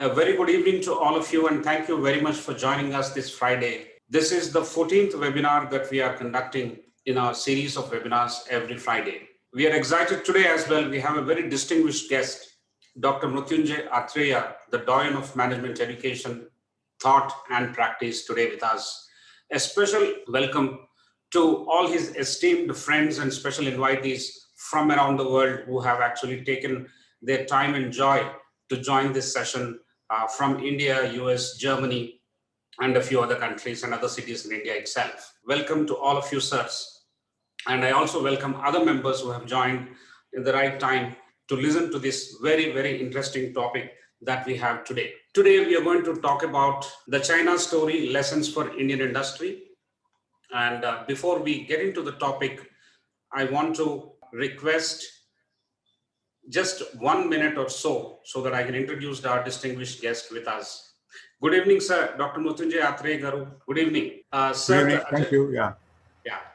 A very good evening to all of you, and thank you very much for joining us this Friday. This is the 14th webinar that we are conducting in our series of webinars every Friday. We are excited today as well. We have a very distinguished guest, Dr. Mrityunjay Athreya, the doyen of management education, thought and practice today with us. A special welcome to all his esteemed friends and special invitees from around the world who have actually taken their time and joy to join this session from India, US, Germany, and a few other countries and other cities in India itself. Welcome to all of you, sirs. And I also welcome other members who have joined in the right time to listen to this very, very interesting topic that we have today. Today, we are going to talk about the China story, lessons for Indian industry. And before we get into the topic, I want to request just 1 minute or so that I can introduce our distinguished guest with us. Good evening, sir. Dr. Mrityunjay Athreya. Good evening. Sir. Good evening. Thank you.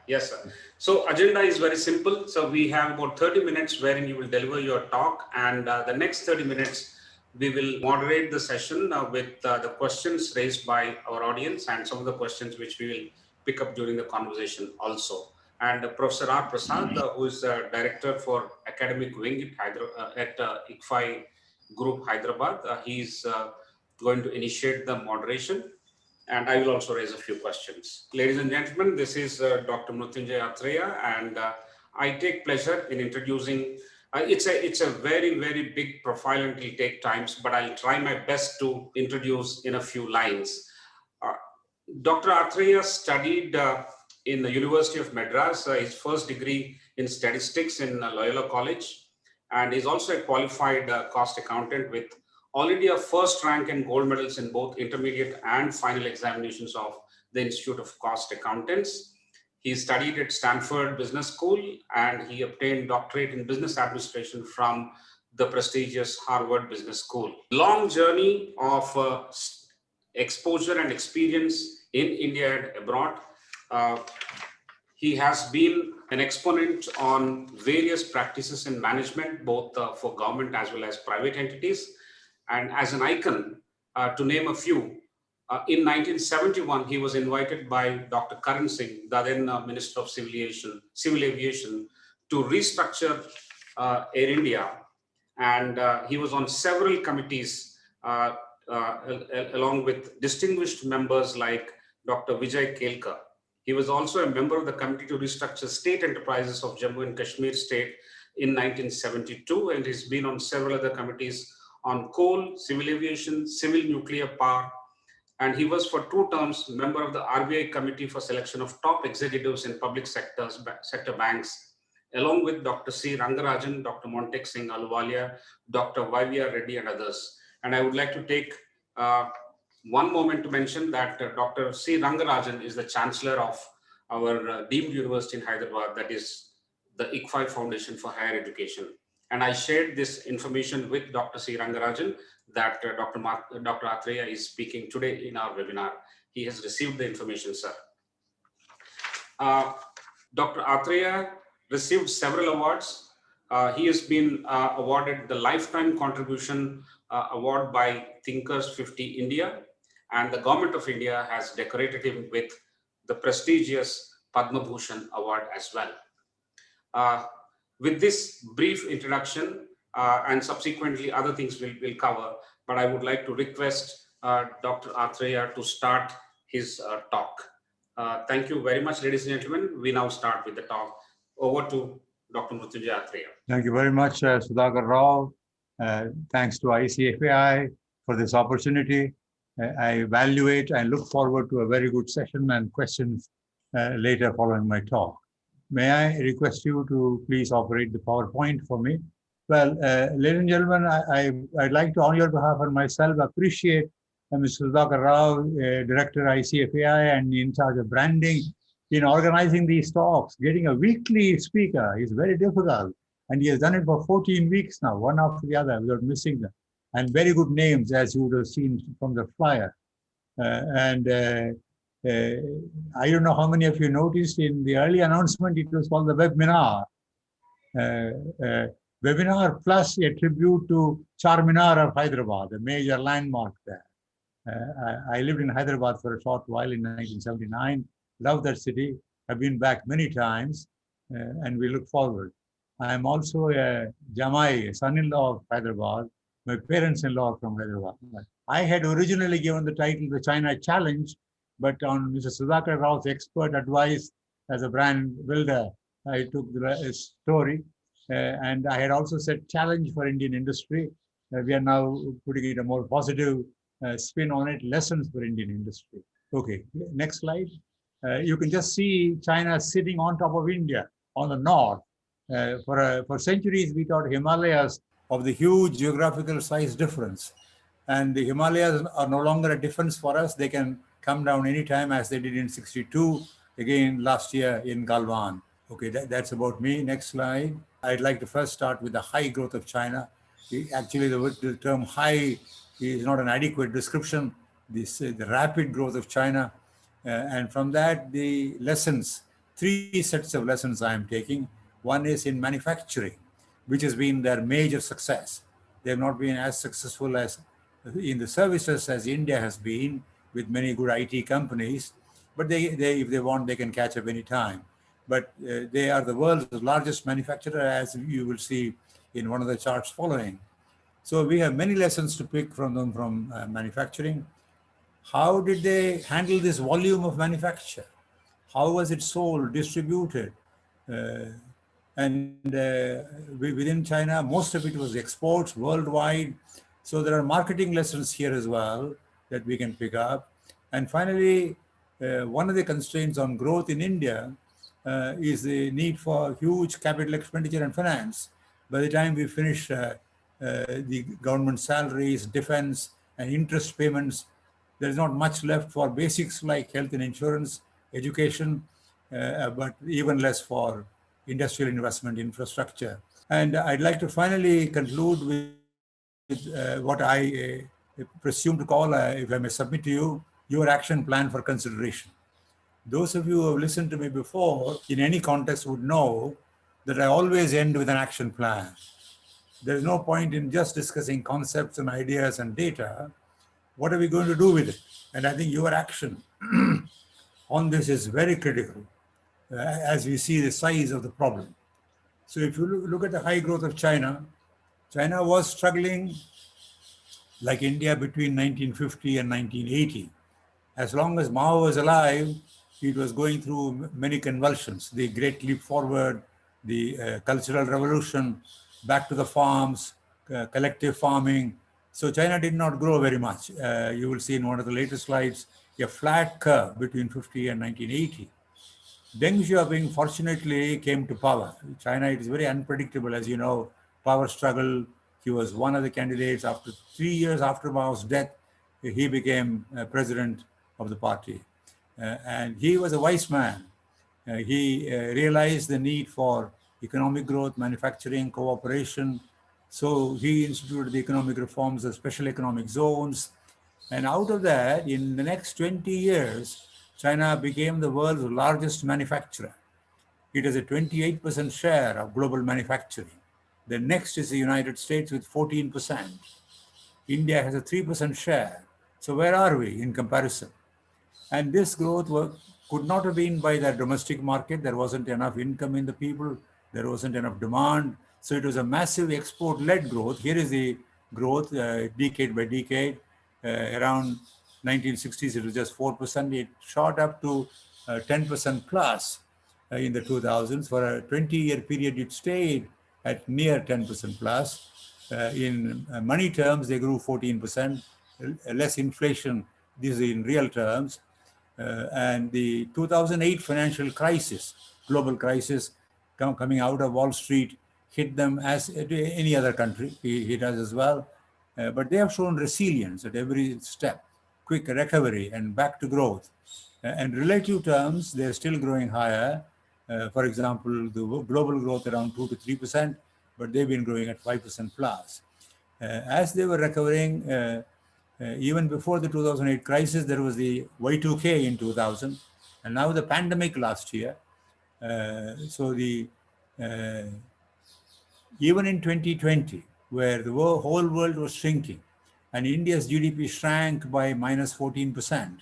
Yes, sir. So agenda is very simple. So we have about 30 minutes wherein you will deliver your talk, and the next 30 minutes, we will moderate the session with the questions raised by our audience and some of the questions which we will pick up during the conversation also. And Professor R. Prasad, who is Director for Academic Wing at ICFAI Group, Hyderabad, he's going to initiate the moderation, and I will also raise a few questions. Ladies and gentlemen, this is Dr. Mrityunjay Athreya, and I take pleasure in introducing, it's a very, very big profile and it will take time, but I'll try my best to introduce in a few lines. Dr. Athreya studied in the University of Madras, his first degree in statistics in Loyola College, and is also a qualified cost accountant with All India first rank and gold medals in both intermediate and final examinations of the Institute of Cost Accountants. He studied at Stanford Business School and he obtained doctorate in business administration from the prestigious Harvard Business School. Long journey of exposure and experience in India and abroad. He has been an exponent on various practices in management, both for government as well as private entities. And as an icon, to name a few, in 1971, he was invited by Dr. Karan Singh, the then Minister of Civil Aviation, to restructure Air India. And he was on several committees along with distinguished members like Dr. Vijay Kelkar. He was also a member of the Committee to Restructure State Enterprises of Jammu and Kashmir State in 1972, and he's been on several other committees on coal, civil aviation, civil nuclear power, and he was for 2 terms member of the RBI Committee for Selection of Top Executives in Public Sector Banks, along with Dr. C. Rangarajan, Dr. Montek Singh Ahluwalia, Dr. Y.V.R. Reddy, and others. And I would like to take one moment to mention that Dr. C. Rangarajan is the Chancellor of our deemed university in Hyderabad, that is the ICFAI Foundation for Higher Education. And I shared this information with Dr. C. Rangarajan that Dr. Athreya is speaking today in our webinar. He has received the information, sir. Dr. Athreya received several awards. He has been awarded the Lifetime Contribution Award by Thinkers 50 India, and the Government of India has decorated him with the prestigious Padma Bhushan Award as well. With this brief introduction and subsequently other things we'll cover, but I would like to request Dr. Athreya to start his talk. Thank you very much, ladies and gentlemen. We now start with the talk. Over to Dr. Mrityunjay Athreya. Thank you very much, Sudhakar Rao. Thanks to ICFAI for this opportunity. I evaluate and look forward to a very good session and questions later following my talk. May I request you to please operate the PowerPoint for me? Well, ladies and gentlemen, I'd like to, on your behalf and myself, appreciate Mr. Sudhakar Rao, Director ICFAI and in charge of branding, in organizing these talks. Getting a weekly speaker is very difficult, and he has done it for 14 weeks now, one after the other, without missing them. And very good names, as you would have seen from the flyer. I don't know how many of you noticed in the early announcement, it was called the webinar. webinar plus a tribute to Charminar of Hyderabad, a major landmark there. I lived in Hyderabad for a short while in 1979. Love that city. I've been back many times, and we look forward. I am also a Jamai, son-in-law of Hyderabad. My parents-in-law are from Hyderabad. I had originally given the title The China Challenge, but on Mr. Sudhakar Rao's expert advice as a brand builder, I took the story. And I had also said challenge for Indian industry. We are now putting it a more positive spin on it, lessons for Indian industry. Okay, next slide. You can just see China sitting on top of India on the north. For centuries, we thought Himalayas of the huge geographical size difference. And the Himalayas are no longer a difference for us. They can come down anytime as they did in 62, again last year in Galwan. Okay, that's about me. Next slide. I'd like to first start with the high growth of China. Actually, the term high is not an adequate description. The rapid growth of China. And from that, the lessons, three sets of lessons I am taking. One is in manufacturing, which has been their major success. They have not been as successful as in the services as India has been with many good IT companies. But if they want, they can catch up any time. But they are the world's largest manufacturer, as you will see in one of the charts following. So we have many lessons to pick from them from manufacturing. How did they handle this volume of manufacture? How was it sold, distributed? And within China, most of it was exports worldwide. So there are marketing lessons here as well that we can pick up. And finally, one of the constraints on growth in India is the need for huge capital expenditure and finance. By the time we finish the government salaries, defense, and interest payments, there is not much left for basics like health and insurance, education, but even less for industrial investment infrastructure. And I'd like to finally conclude with what I presume to call, if I may submit to you, your action plan for consideration. Those of you who have listened to me before in any context would know that I always end with an action plan. There is no point in just discussing concepts and ideas and data. What are we going to do with it? And I think your action on this is very critical as we see the size of the problem. So if you look at the high growth of China, China was struggling like India between 1950 and 1980. As long as Mao was alive, it was going through many convulsions, the Great Leap Forward, the Cultural Revolution, back to the farms, collective farming. So China did not grow very much. You will see in one of the later slides, a flat curve between 50 and 1980. Deng Xiaoping fortunately came to power. China, it is very unpredictable, as you know, power struggle. He was one of the candidates. After 3 years after Mao's death, he became president of the party. And he was a wise man. He realized the need for economic growth, manufacturing, cooperation. So he instituted the economic reforms, the special economic zones. And out of that, in the next 20 years, China became the world's largest manufacturer. It has a 28% share of global manufacturing. The next is the United States with 14%. India has a 3% share. So where are we in comparison? And this growth could not have been by the domestic market. There wasn't enough income in the people. There wasn't enough demand. So it was a massive export-led growth. Here is the growth decade by decade. Around 1960s, it was just 4%. It shot up to 10% plus in the 2000s. For a 20-year period, it stayed at near 10% plus. In money terms, they grew 14%, less inflation. This is in real terms. And the 2008 financial crisis, global crisis, coming out of Wall Street, hit them as any other country. Hit us as well. But they have shown resilience at every step, quick recovery and back to growth. And relative terms, they're still growing higher. For example, the global growth around 2 to 3%, but they've been growing at 5% plus. As they were recovering, even before the 2008 crisis, there was the Y2K in 2000, and now the pandemic last year. So the Even in 2020, where the whole world was shrinking and India's GDP shrank by minus 14%,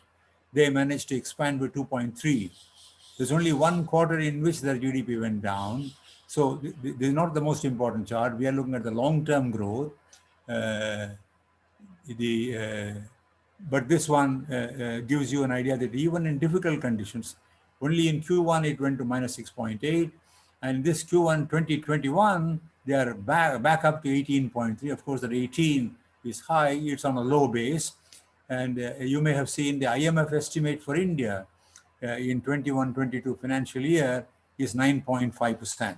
they managed to expand by 2.3. There's only one quarter in which their GDP went down. So this is not the most important chart. We are looking at the long-term growth. Uh, the but this one gives you an idea that even in difficult conditions, only in Q1 it went to minus 6.8, and this Q1 2021 they are back up to 18.3. Of course, that 18 is high; it's on a low base, and you may have seen the IMF estimate for India in 21-22 financial year is 9.5%.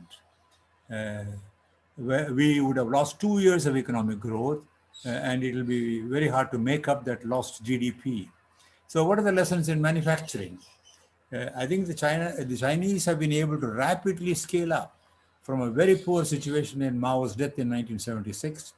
We would have lost 2 years of economic growth, and it will be very hard to make up that lost GDP. So what are the lessons in manufacturing? I think the Chinese have been able to rapidly scale up from a very poor situation in Mao's death in 1976,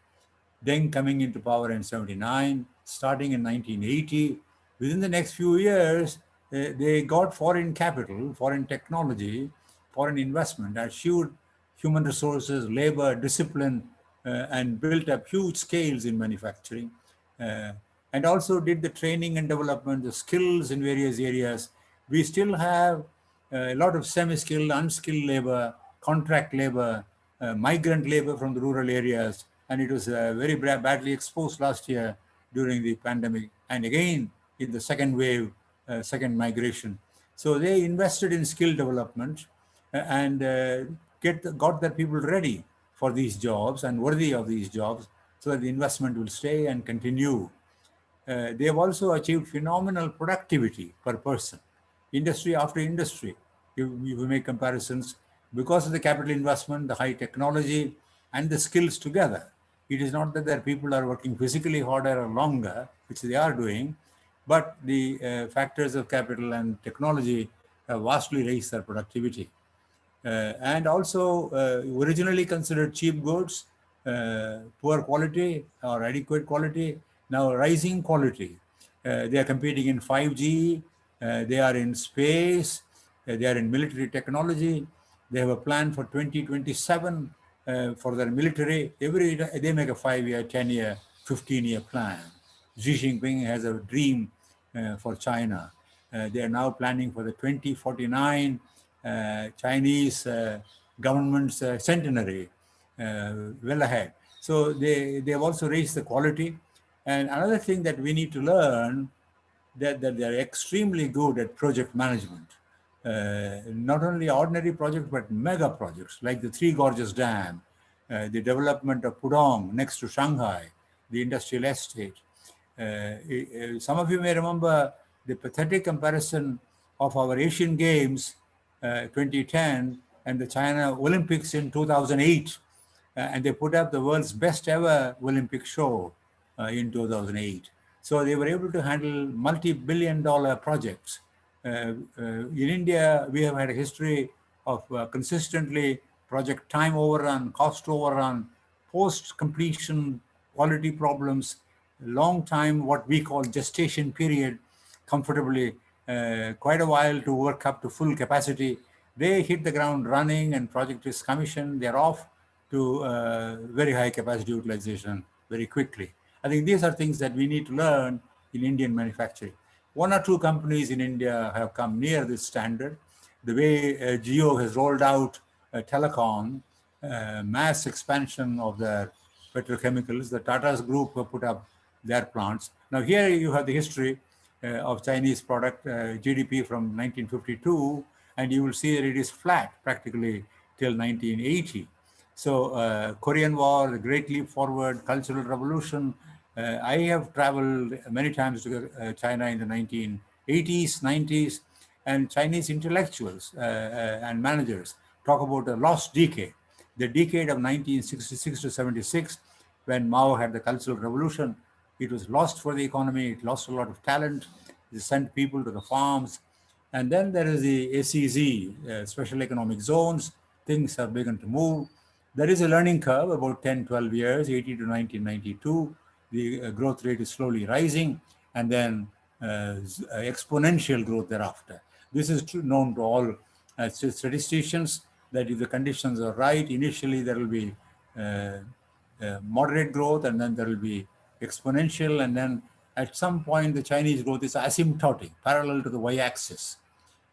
Deng coming into power in 79, starting in 1980. Within the next few years, they got foreign capital, foreign technology, foreign investment, assured human resources, labor, discipline, and built up huge scales in manufacturing. And also did the training and development, the skills in various areas. We still have a lot of semi-skilled, unskilled labor, contract labor, migrant labor from the rural areas, and it was very badly exposed last year during the pandemic, and again in the second wave, second migration. So they invested in skill development and got their people ready for these jobs and worthy of these jobs, so that the investment will stay and continue. They have also achieved phenomenal productivity per person, industry after industry. If we make comparisons, because of the capital investment, the high technology, and the skills together, it is not that their people are working physically harder or longer, which they are doing, but the factors of capital and technology have vastly raised their productivity. And also originally considered cheap goods, poor quality or adequate quality, now rising quality. They are competing in 5G, they are in space, they are in military technology. They have a plan for 2027 for their military. They make a 5-year, 10-year, 15-year plan. Xi Jinping has a dream for China. They are now planning for the 2049 Chinese government's centenary, well ahead. So they have also raised the quality. And another thing that we need to learn, that they're extremely good at project management. Not only ordinary projects, but mega projects like the Three Gorges Dam, the development of Pudong next to Shanghai, the industrial estate. Some of you may remember the pathetic comparison of our Asian Games 2010 and the China Olympics in 2008. And they put up the world's best ever Olympic show in 2008. So they were able to handle multi-billion-dollar projects. In India, we have had a history of consistently project time overrun, cost overrun, post-completion quality problems, long time, what we call gestation period, comfortably, quite a while to work up to full capacity. They hit the ground running and project is commissioned, they're off to very high capacity utilization very quickly. I think these are things that we need to learn in Indian manufacturing. One or two companies in India have come near this standard. The way Jio has rolled out telecom, mass expansion of their petrochemicals, the Tata's group have put up their plants. Now here you have the history of Chinese product GDP from 1952, and you will see that it is flat practically till 1980. So Korean War, the Great Leap Forward, Cultural Revolution. I have traveled many times to China in the 1980s, 90s, and Chinese intellectuals and managers talk about a lost decade, the decade of 1966 to 76, when Mao had the Cultural Revolution. It was lost for the economy. It lost a lot of talent. It sent people to the farms. And then there is the SEZ, Special Economic Zones. Things have begun to move. There is a learning curve, about 10, 12 years, 80 to 1992. The growth rate is slowly rising, and then exponential growth thereafter. This is known to all statisticians, that if the conditions are right, initially there will be moderate growth, and then there will be exponential, and then at some point the Chinese growth is asymptotic, parallel to the y-axis.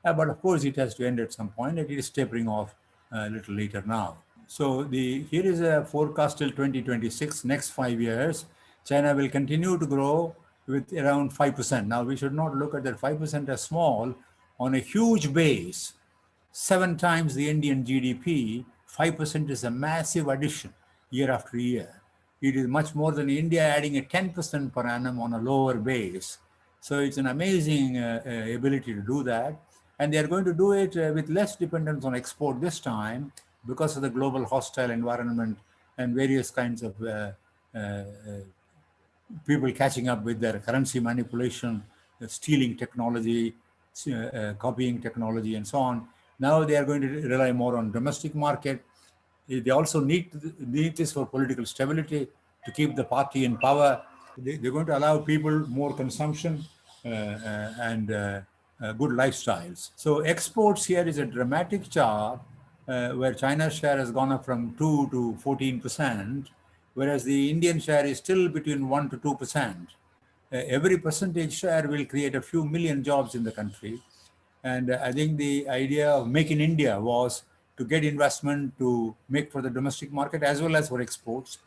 But of course, it has to end at some point, and it is tapering off a little later now. So here is a forecast till 2026, next 5 years. China will continue to grow with around 5%. Now, we should not look at that 5% as small on a huge base. 7 times the Indian GDP, 5% is a massive addition year after year. It is much more than India adding a 10% per annum on a lower base. So it's an amazing ability to do that. And they are going to do it with less dependence on export this time because of the global hostile environment and various kinds of people catching up with their currency manipulation, stealing technology, copying technology, and so on. Now they are going to rely more on domestic market. They also need this for political stability, to keep the party in power. They're going to allow people more consumption and good lifestyles. So exports here is a dramatic chart where China's share has gone up from 2 to 14%, whereas the Indian share is still between 1 to 2%. Every percentage share will create a few million jobs in the country. And I think the idea of Make in India was to get investment to make for the domestic market as well as for exports.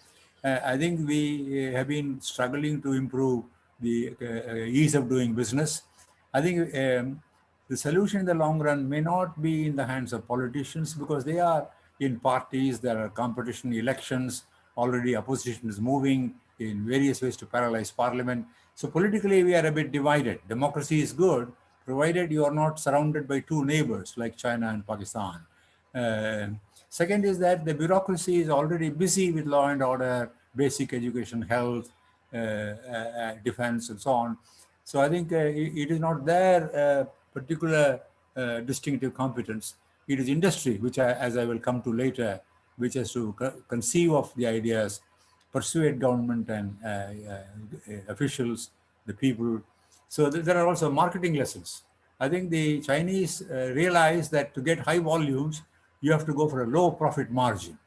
I think we have been struggling to improve the ease of doing business. I think the solution in the long run may not be in the hands of politicians, because they are in parties, there are competition elections, already opposition is moving in various ways to paralyze parliament. So politically we are a bit divided. Democracy is good, provided you are not surrounded by two neighbors like China and Pakistan. Second is that the bureaucracy is already busy with law and order, basic education, health, defense, and so on. So I think it is not their particular distinctive competence. It is industry, which, as I will come to later, which has to conceive of the ideas, persuade government and officials, the people. So there are also marketing lessons. I think the Chinese realize that to get high volumes, you have to go for a low profit margin,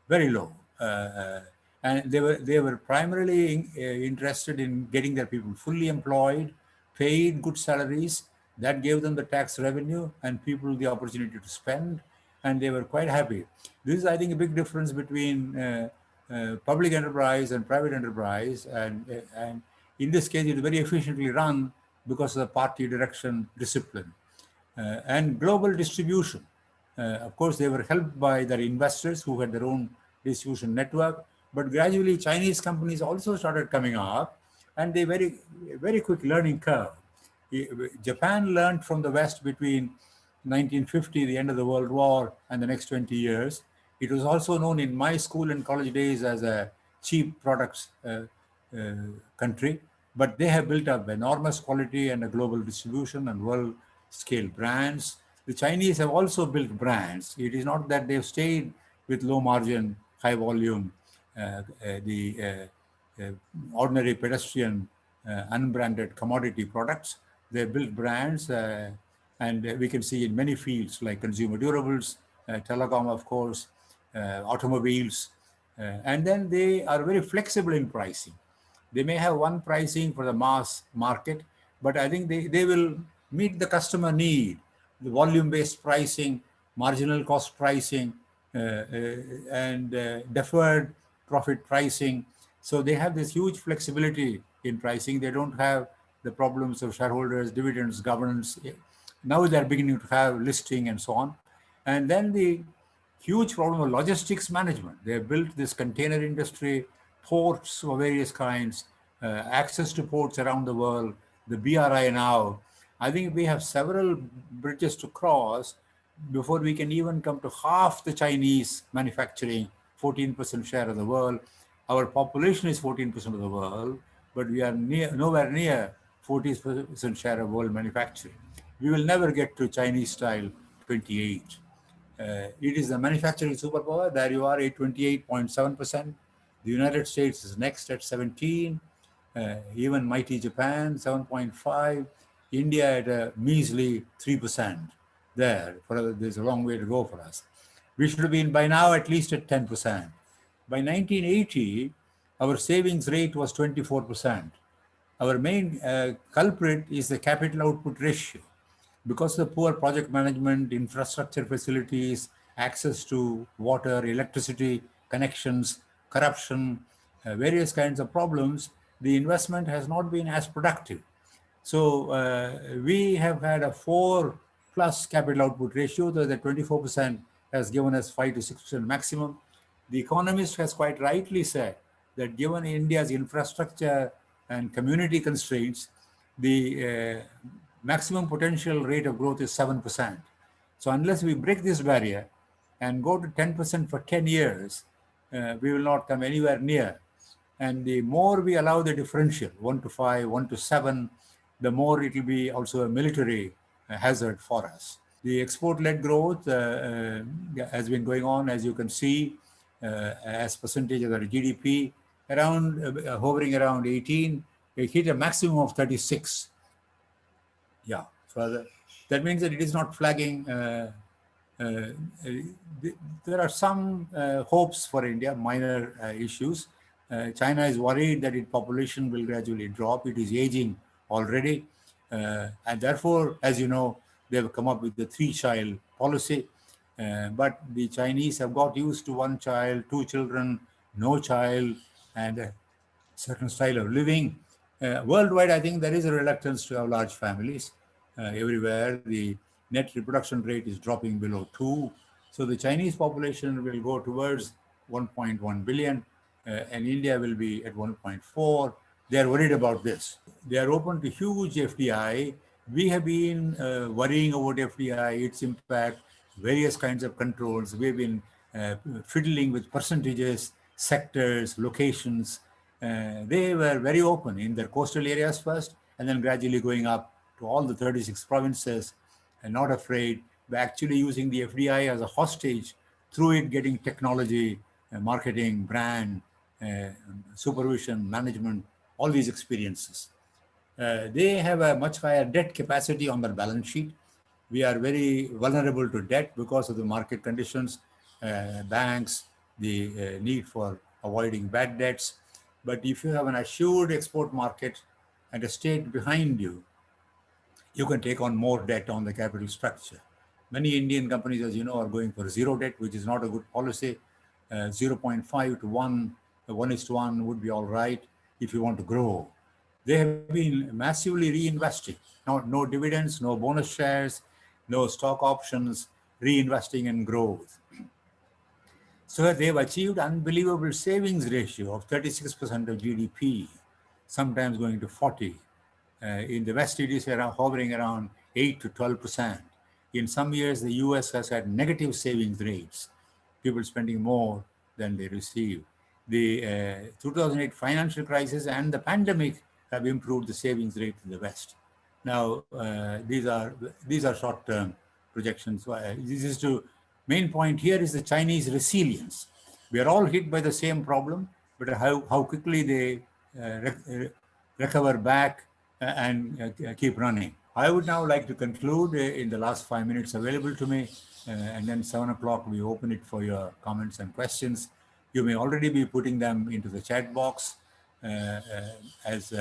very low. And they were primarily interested in getting their people fully employed, paid good salaries. That gave them the tax revenue and people the opportunity to spend, and they were quite happy. This is, I think, a big difference between public enterprise and private enterprise, and in this case, it is very efficiently run because of the party direction, discipline, and global distribution. Of course, they were helped by their investors who had their own distribution network, but gradually Chinese companies also started coming up, and they very quick learning curve. Japan learned from the West between 1950, the end of the World War, and the next 20 years. It was also known in my school and college days as a cheap products country, but they have built up enormous quality and a global distribution and world-scale brands. The Chinese have also built brands. It is not that they've stayed with low margin, high volume, ordinary pedestrian, unbranded commodity products. They built brands, and we can see in many fields like consumer durables, telecom, of course, automobiles, and then they are very flexible in pricing. They may have one pricing for the mass market, but I think they will meet the customer need, the volume-based pricing, marginal cost pricing, and deferred profit pricing. So they have this huge flexibility in pricing. They don't have the problems of shareholders, dividends, governance. Now they're beginning to have listing and so on. And then the huge problem of logistics management. They have built this container industry, ports of various kinds, access to ports around the world, the BRI now. I think we have several bridges to cross before we can even come to half the Chinese manufacturing, 14% share of the world. Our population is 14% of the world, but we are nowhere near 40% share of world manufacturing. We will never get to Chinese style 28. It is the manufacturing superpower. There you are at 28.7%. The United States is next at 17. Even mighty Japan, 7.5. India at a measly 3%. There's a long way to go for us. We should have been by now at least at 10%. By 1980, our savings rate was 24%. Our main culprit is the capital output ratio. Because of the poor project management, infrastructure facilities, access to water, electricity, connections, corruption, various kinds of problems, the investment has not been as productive. So we have had a 4 plus capital output ratio, though the 24% has given us 5 to 6% maximum. The economist has quite rightly said that given India's infrastructure and community constraints, the maximum potential rate of growth is 7%. So unless we break this barrier and go to 10% for 10 years, we will not come anywhere near. And the more we allow the differential, 1 to 5, 1 to 7, the more it will be also a military hazard for us. The export-led growth has been going on, as you can see, as percentage of the GDP, around hovering around 18. It hit a maximum of 36. Yeah, so that means that it is not flagging. There are some hopes for India, minor issues. China is worried that its population will gradually drop. It is aging already. And therefore, as you know, they've come up with the 3-child policy. But the Chinese have got used to 1 child, 2 children, no child, and a certain style of living. Worldwide, I think there is a reluctance to have large families. Everywhere, the net reproduction rate is dropping below 2. So the Chinese population will go towards 1.1 billion, and India will be at 1.4. They are worried about this. They are open to huge FDI. We have been worrying about FDI, its impact, various kinds of controls. We've been fiddling with percentages, sectors, locations. They were very open in their coastal areas first, and then gradually going up to all the 36 provinces, and not afraid, by actually using the FDI as a hostage, through it getting technology, marketing, brand, supervision, management, all these experiences. They have a much higher debt capacity on their balance sheet. We are very vulnerable to debt because of the market conditions, banks, the need for avoiding bad debts. But if you have an assured export market and a state behind you, you can take on more debt on the capital structure. Many Indian companies, as you know, are going for zero debt, which is not a good policy. 0.5 to 1, 1:1 would be all right if you want to grow. They have been massively reinvesting. No dividends, no bonus shares, no stock options, reinvesting in growth. So they've achieved unbelievable savings ratio of 36% of GDP, sometimes going to 40. In the West, it is hovering around 8 to 12%. In some years, the US has had negative savings rates, people spending more than they receive. The 2008 financial crisis and the pandemic have improved the savings rate in the West. Now, these are short-term projections. This is to main point here is the Chinese resilience. We are all hit by the same problem, but how quickly they recover back and keep running. I would now like to conclude in the last 5 minutes available to me, and then 7 o'clock we open it for your comments and questions. You may already be putting them into the chat box. As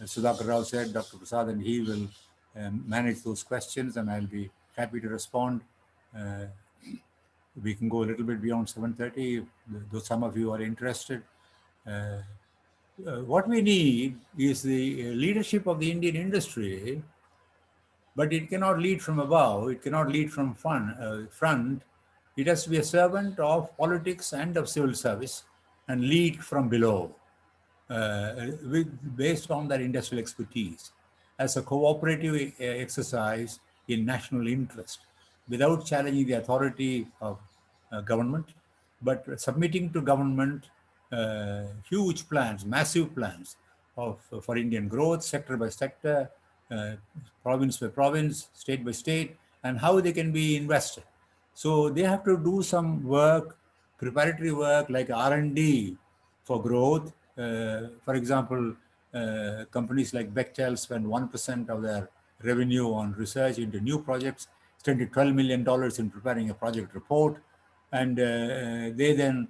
Sudhakar Rao said, Dr. Prasad and he will manage those questions, and I'll be happy to respond. We can go a little bit beyond 7:30, though some of you are interested. What we need is the leadership of the Indian industry, but it cannot lead from above. It cannot lead from front. It has to be a servant of politics and of civil service and lead from below, based on their industrial expertise as a cooperative exercise in national interest, without challenging the authority of government, but submitting to government huge plans, massive plans for Indian growth, sector by sector, province by province, state by state, and how they can be invested. So they have to do some work, preparatory work like R&D for growth. For example, companies like Bechtel spend 1% of their revenue on research into new projects, spend $12 million in preparing a project report, and they then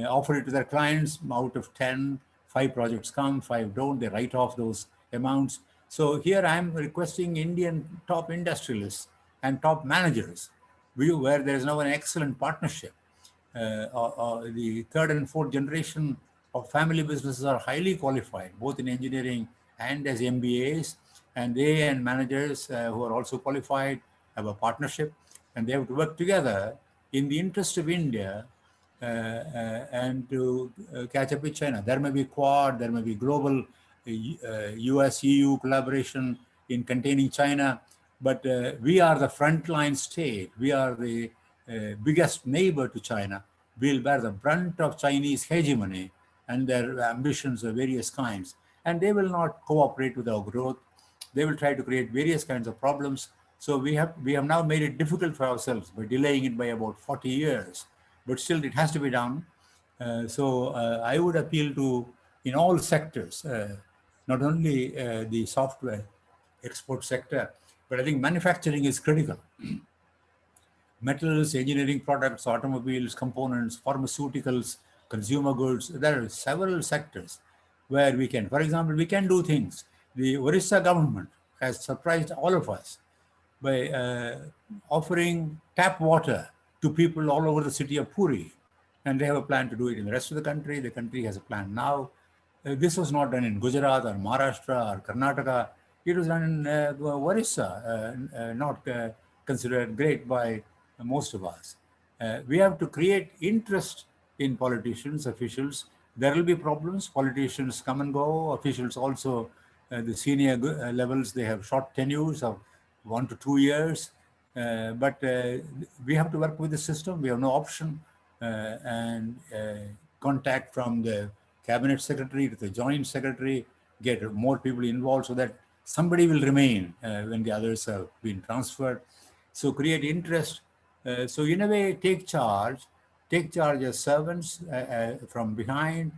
offer it to their clients. Out of 10, 5 projects come, 5 don't. They write off those amounts. So here I'm requesting Indian top industrialists and top managers, where there is now an excellent partnership. The third and fourth generation of family businesses are highly qualified, both in engineering and as MBAs, and they and managers who are also qualified have a partnership, and they have to work together in the interest of India and to catch up with China. There may be Quad, there may be global US-EU collaboration in containing China, but we are the frontline state. We are the biggest neighbor to China. Will bear the brunt of Chinese hegemony and their ambitions of various kinds. And they will not cooperate with our growth. They will try to create various kinds of problems. So we have now made it difficult for ourselves by delaying it by about 40 years. But still, it has to be done. I would appeal to, in all sectors, not only the software export sector, but I think manufacturing is critical. Metals, engineering products, automobiles, components, pharmaceuticals, consumer goods. There are several sectors where we can, for example, we can do things. The Orissa government has surprised all of us by offering tap water to people all over the city of Puri. And they have a plan to do it in the rest of the country. The country has a plan now. This was not done in Gujarat or Maharashtra or Karnataka. It was done in Orissa, not considered great by most of us. We have to create interest in politicians, officials. There will be problems. Politicians come and go. Officials also, the senior levels, they have short tenures of 1 to 2 years. But we have to work with the system. We have no option. And contact from the cabinet secretary to the joint secretary, get more people involved so that somebody will remain when the others have been transferred. So create interest. So in a way, take charge as servants from behind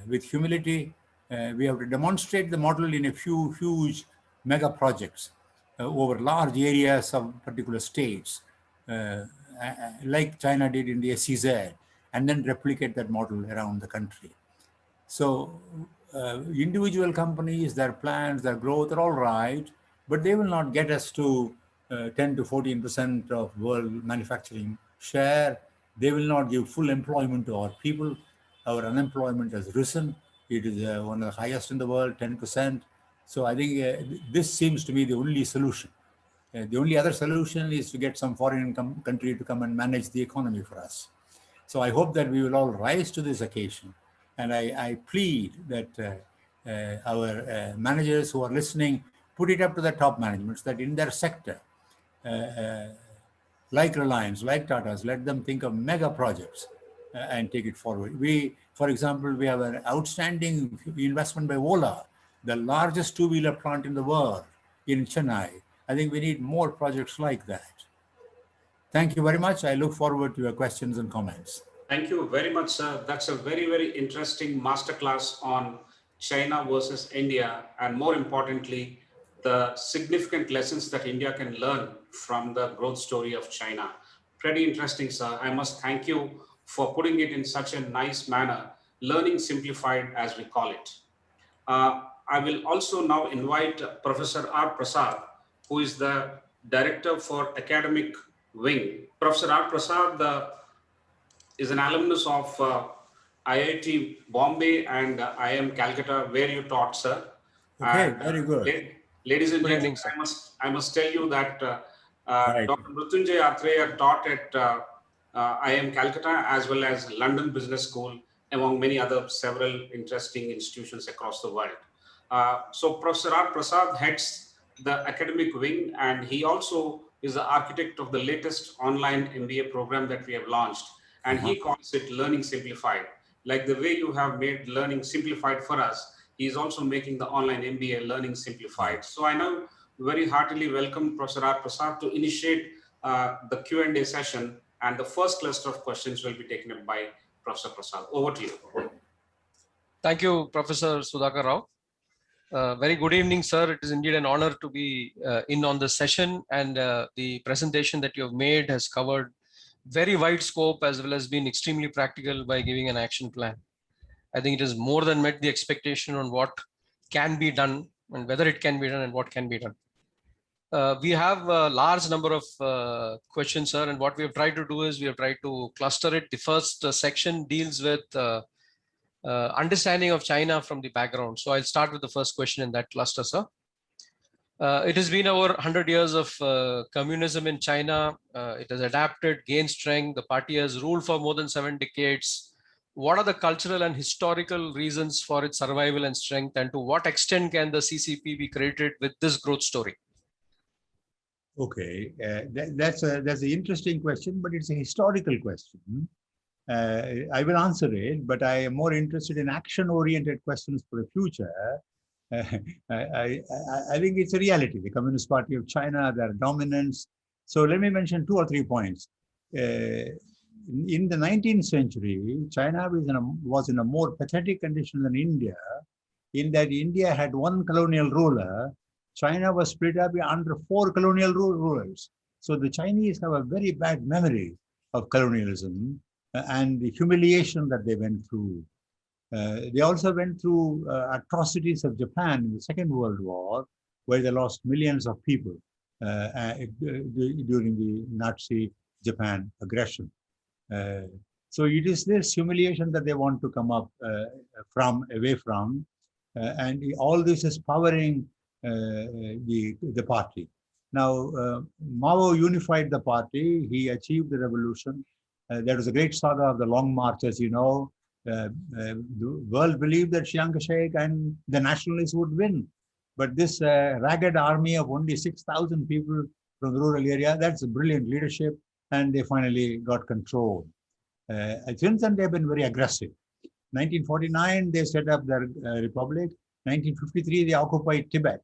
with humility. We have to demonstrate the model in a few huge mega projects over large areas of particular states, like China did in the SEZ, and then replicate that model around the country. So individual companies, their plans, their growth are all right, but they will not get us to 10 to 14% of world manufacturing share. They will not give full employment to our people. Our unemployment has risen. It is one of the highest in the world, 10%. So I think this seems to be the only solution. The only other solution is to get some foreign country to come and manage the economy for us. So I hope that we will all rise to this occasion. And I plead that our managers who are listening, put it up to the top managements that in their sector, like Reliance, like Tata's, let them think of mega projects and take it forward. For example, we have an outstanding investment by Ola, the largest two-wheeler plant in the world in Chennai. I think we need more projects like that. Thank you very much. I look forward to your questions and comments. Thank you very much, sir. That's a very, very interesting masterclass on China versus India, and more importantly, the significant lessons that India can learn from the growth story of China. Pretty interesting, sir. I must thank you for putting it in such a nice manner, learning simplified as we call it. I will also now invite Professor R. Prasad, who is the Director for Academic Wing. Professor R. Prasad is an alumnus of IIT Bombay and IIM Calcutta, where you taught, sir. Okay, and, very good. Ladies and gentlemen, I must tell you that Right. Dr. Mrityunjay Athreya taught at IIM Calcutta as well as London Business School, among many other several interesting institutions across the world. So Professor R. Prasad heads the academic wing, and he also is the architect of the latest online MBA program that we have launched. And he calls it Learning Simplified. Like the way you have made learning simplified for us, he is also making the online MBA Learning Simplified. So I now very heartily welcome Professor R. Prasad to initiate the Q&A session, and the first cluster of questions will be taken up by Professor Prasad. Over to you. Thank you, Professor Sudhakar Rao. Very good evening, sir. It is indeed an honor to be in on the session, and the presentation that you have made has covered very wide scope as well as been extremely practical by giving an action plan. I think it has more than met the expectation on what can be done and whether it can be done and what can be done. We have a large number of questions, sir, and what we have tried to do is we have tried to cluster it. The first section deals with understanding of China from the background. So I'll start with the first question in that cluster, sir. It has been over 100 years of communism in China. It has adapted, gained strength. The party has ruled for more than 7 decades. What are the cultural and historical reasons for its survival and strength, and to what extent can the CCP be credited with this growth story? Okay, that's an interesting question, but it's a historical question. I will answer it, but I am more interested in action-oriented questions for the future. I think it's a reality. The Communist Party of China, their dominance. So let me mention 2 or 3 points. In the 19th century, China was in a more pathetic condition than India, in that India had 1 colonial ruler. China was split up under 4 colonial rulers. So the Chinese have a very bad memory of colonialism and the humiliation that they went through. They also went through atrocities of Japan in the Second World War, where they lost millions of people during the Nazi Japan aggression. So it is this humiliation that they want to come up away from, and all this is powering the party. Now, Mao unified the party. He achieved the revolution. There was a great saga of the Long March, as you know. The world believed that Chiang Kai-shek and the nationalists would win. But this ragged army of only 6,000 people from the rural area, that's a brilliant leadership, and they finally got control. Since then, they've been very aggressive. 1949, they set up their republic. 1953, they occupied Tibet.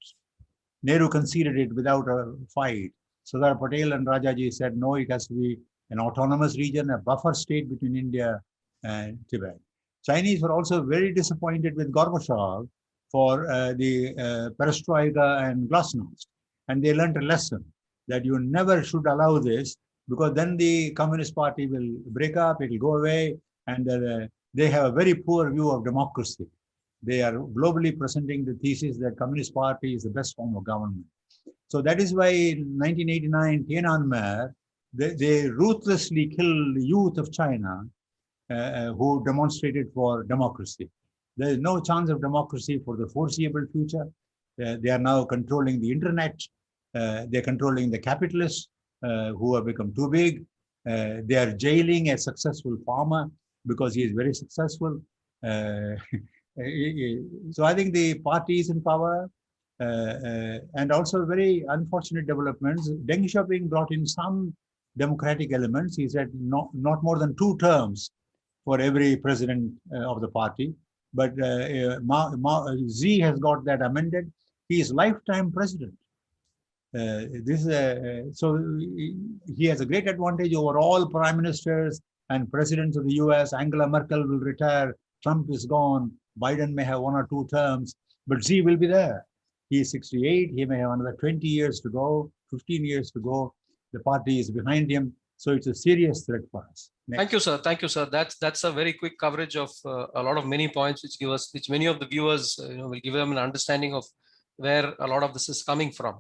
Nehru conceded it without a fight. Sardar Patel and Rajaji said, no, it has to be an autonomous region, a buffer state between India and Tibet. Chinese were also very disappointed with Gorbachev for the perestroika and glasnost. And they learned a lesson that you never should allow this, because then the Communist Party will break up, it will go away, and they have a very poor view of democracy. They are globally presenting the thesis that Communist Party is the best form of government. So that is why in 1989, Tiananmen, they ruthlessly killed the youth of China who demonstrated for democracy. There is no chance of democracy for the foreseeable future. They are now controlling the internet. They're controlling the capitalists who have become too big. They are jailing a successful farmer because he is very successful. So I think the party is in power, and also very unfortunate developments. Deng Xiaoping brought in some democratic elements. He said not more than 2 terms for every president of the party. But Xi has got that amended. He is lifetime president. So he has a great advantage over all prime ministers and presidents of the US. Angela Merkel will retire. Trump is gone. Biden may have 1 or 2 terms, but Xi will be there. He is 68. He may have another 20 years to go, 15 years to go. The party is behind him. So it's a serious threat for us. Next. Thank you, sir. Thank you, sir. That's a very quick coverage of a lot of many points, which many of the viewers will give them an understanding of where a lot of this is coming from.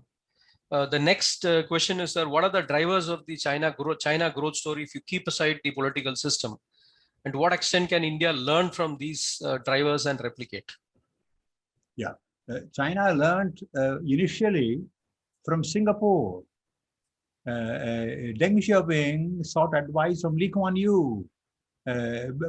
The next question is, sir, what are the drivers of the China growth story if you keep aside the political system? And to what extent can India learn from these drivers and replicate? Yeah, China learned initially from Singapore. Deng Xiaoping sought advice from Lee Kuan Yew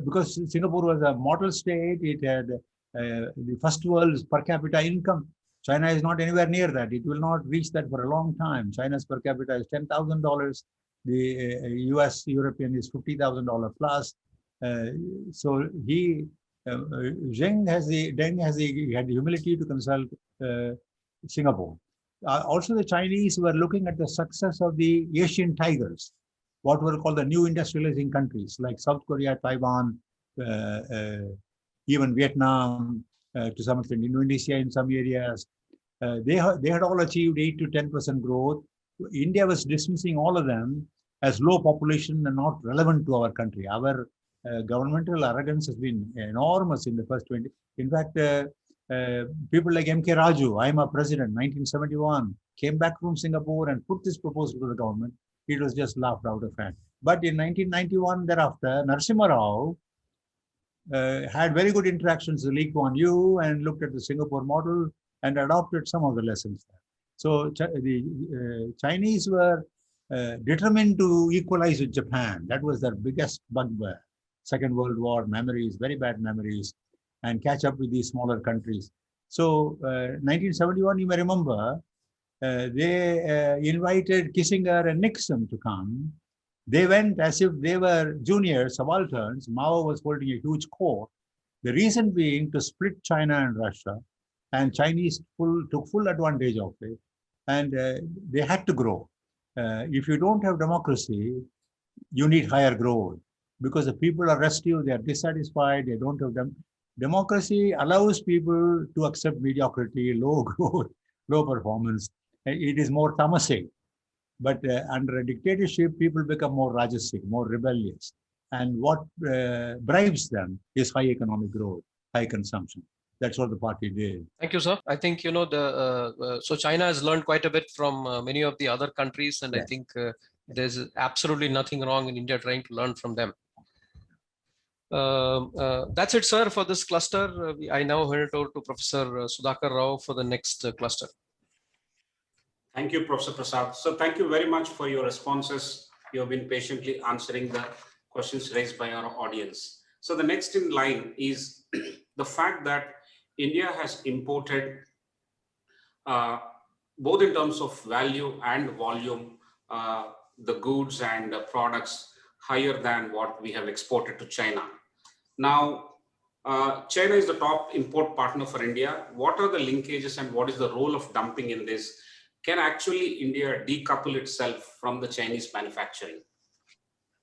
because Singapore was a model state. It had the first world's per capita income. China is not anywhere near that. It will not reach that for a long time. China's per capita is $10,000. The US European is $50,000 plus. So Deng had the humility to consult Singapore. Also, the Chinese were looking at the success of the Asian tigers, what were called the new industrializing countries like South Korea, Taiwan, even Vietnam, to some extent Indonesia in some areas. They had all achieved 8 to 10% growth. India was dismissing all of them as low population and not relevant to our country. Our governmental arrogance has been enormous in the first 20. In fact, people like M.K. Raju, I'm a president, 1971, came back from Singapore and put this proposal to the government. It was just laughed out of hand. But in 1991, thereafter, Narasimha Rao had very good interactions with Lee Kuan Yew and looked at the Singapore model and adopted some of the lessons there. So the Chinese were determined to equalize with Japan. That was their biggest bugbear. Second World War memories, very bad memories, and catch up with these smaller countries. So 1971, you may remember, they invited Kissinger and Nixon to come. They went as if they were junior subalterns. Mao was holding a huge court. The reason being to split China and Russia, and Chinese took full advantage of it, and they had to grow. If you don't have democracy, you need higher growth because the people are restive, they are dissatisfied, they don't have them. Democracy allows people to accept mediocrity, low growth, low performance. It is more tamasic. But under a dictatorship, people become more rajasic, more rebellious. And what bribes them is high economic growth, high consumption. That's what the party did. Thank you, sir. I think, so China has learned quite a bit from many of the other countries, and I think there's absolutely nothing wrong in India trying to learn from them. That's it, sir, for this cluster. I now hand it over to Professor Sudhakar Rao for the next cluster. Thank you, Professor Prasad. So thank you very much for your responses. You have been patiently answering the questions raised by our audience. So the next in line is the fact that India has imported, both in terms of value and volume, the goods and the products higher than what we have exported to China. Now, China is the top import partner for India. What are the linkages and what is the role of dumping in this? Can actually India decouple itself from the Chinese manufacturing?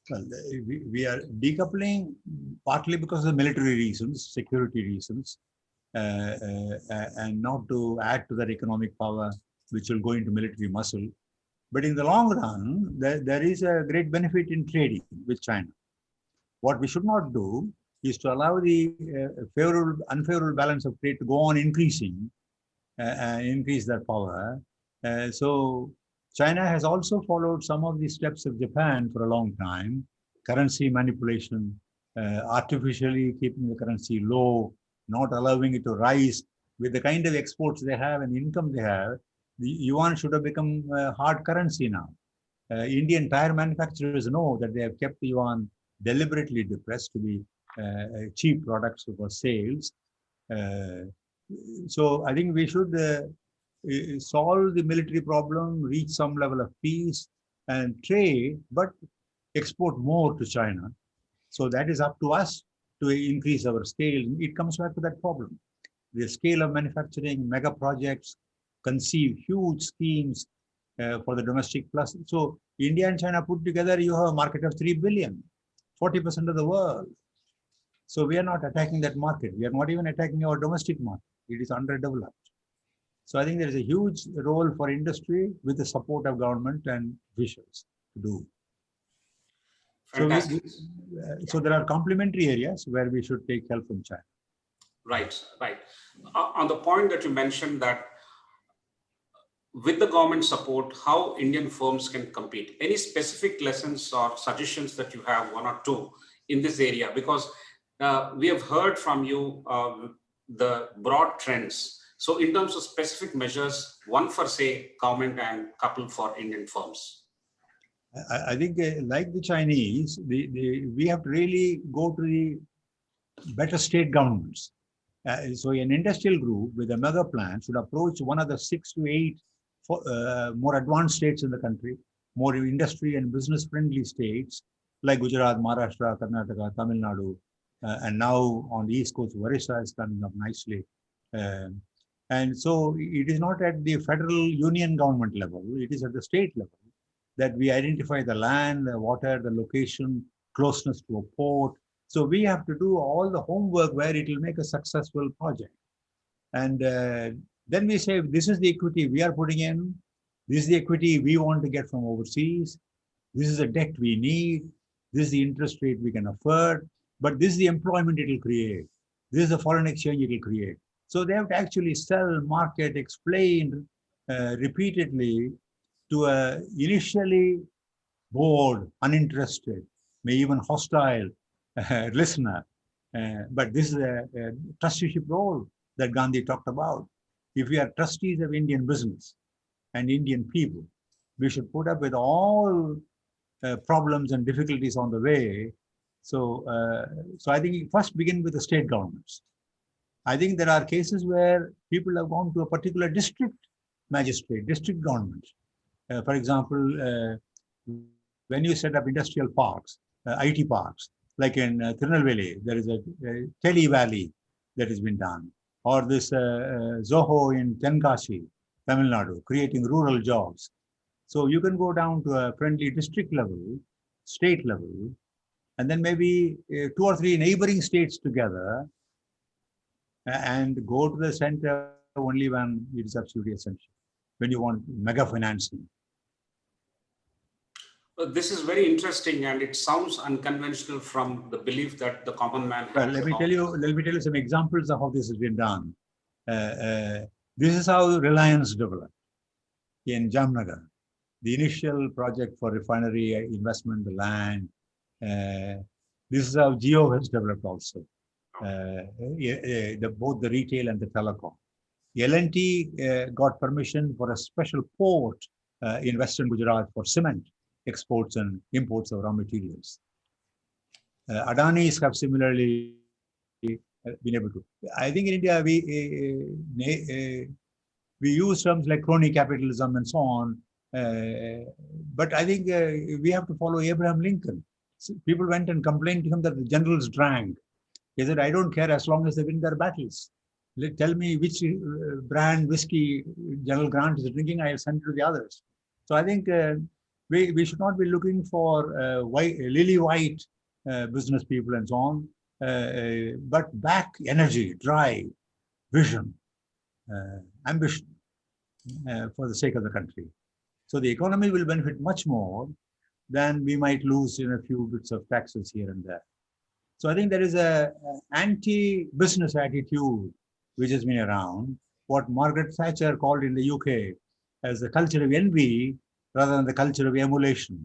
Well, we are decoupling partly because of military reasons, security reasons, and not to add to their economic power, which will go into military muscle. But in the long run, there is a great benefit in trading with China. What we should not do is to allow the unfavorable balance of trade to go on increasing and increase their power. So China has also followed some of the steps of Japan for a long time: currency manipulation, artificially keeping the currency low, not allowing it to rise. With the kind of exports they have and income they have, the yuan should have become hard currency now. Indian tire manufacturers know that they have kept the yuan deliberately depressed to be cheap products for sales. So I think we should solve the military problem, reach some level of peace and trade, but export more to China. So that is up to us to increase our scale. It comes back to that problem. The scale of manufacturing, mega projects, conceive huge schemes for the domestic plus. So India and China put together, you have a market of 3 billion, 40% of the world. So we are not attacking that market. We are not even attacking our domestic market. It is underdeveloped. So I think there is a huge role for industry with the support of government and officials to do. So there are complementary areas where we should take help from China. Right, right. On the point that you mentioned that with the government support, how Indian firms can compete. Any specific lessons or suggestions that you have, one or two, in this area? Because we have heard from you the broad trends. So in terms of specific measures, one for, say, government and couple for Indian firms. I think like the Chinese, we have to really go to the better state governments. So an industrial group with a mega plan should approach one of the 6 to 8 more advanced states in the country, more industry and business friendly states like Gujarat, Maharashtra, Karnataka, Tamil Nadu, and now on the East Coast, Orissa is coming up nicely. And so it is not at the federal union government level, it is at the state level that we identify the land, the water, the location, closeness to a port. So we have to do all the homework where it will make a successful project. And then we say, this is the equity we are putting in, this is the equity we want to get from overseas. this is the debt we need, this is the interest rate we can afford, but this is the employment it will create, this is the foreign exchange it will create. So they have to actually sell, market, explain repeatedly to a initially bored, uninterested, maybe even hostile listener. But this is a trusteeship role that Gandhi talked about. If we are trustees of Indian business and Indian people, we should put up with all problems and difficulties on the way. So, so I think first begin with the state governments. I think there are cases where people have gone to a particular district magistrate, district government. For example, when you set up industrial parks, IT parks, like in Tirunelveli, there is a Tele Valley that has been done, or this Zoho in Tenkasi, Tamil Nadu, creating rural jobs. So you can go down to a friendly district level, state level, and then maybe 2 or 3 neighboring states together and go to the center only when it is absolutely essential, when you want mega financing. This is very interesting, and it sounds unconventional from the belief that the common man has. Well, let me tell you some examples of how this has been done. This is how Reliance developed in Jamnagar. The initial project for refinery investment, the land. This is how Geo has developed also. Both the retail and the telecom. L&T got permission for a special port in Western Gujarat for cement exports and imports of raw materials. Adani's have similarly been able to. I think in India we use terms like crony capitalism and so on, but I think we have to follow Abraham Lincoln. So people went and complained to him that the generals drank. He said, "I don't care as long as they win their battles. Tell me which brand whiskey General Grant is drinking, I'll send it to the others." So I think we should not be looking for lily white business people and so on, but back energy, drive, vision, ambition for the sake of the country. So the economy will benefit much more than we might lose in a few bits of taxes here and there. So I think there is a anti-business attitude which has been around, what Margaret Thatcher called in the UK as the culture of envy rather than the culture of emulation.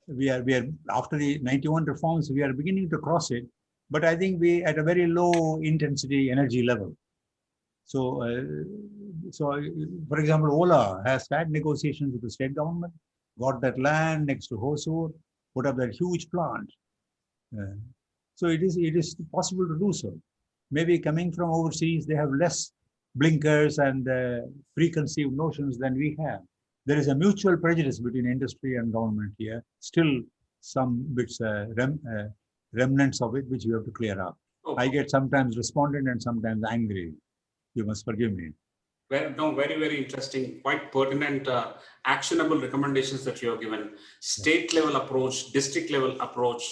We are after the 91 reforms, we are beginning to cross it, but I think we at a very low intensity energy level. So, for example, Ola has had negotiations with the state government, got that land next to Hosur, put up that huge plant. So it is possible to do so. Maybe coming from overseas, they have less blinkers and preconceived notions than we have. There is a mutual prejudice between industry and government here. Still, some bits remnants of it which we have to clear up. Okay. I get sometimes despondent and sometimes angry. You must forgive me. Well, no, very, very interesting, quite pertinent, actionable recommendations that you have given. State level approach, district level approach,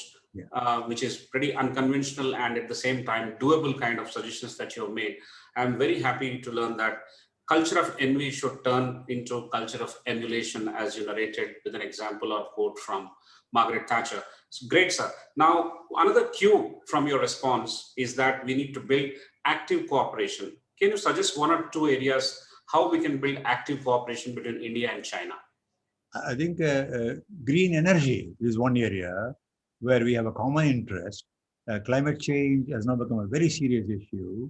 which is pretty unconventional and at the same time doable kind of suggestions that you have made. I'm very happy to learn that culture of envy should turn into culture of emulation, as you narrated with an example or quote from Margaret Thatcher. So great, sir. Now, another cue from your response is that we need to build active cooperation. Can you suggest 1 or 2 areas how we can build active cooperation between India and China? I think green energy is one area where we have a common interest. Climate change has now become a very serious issue.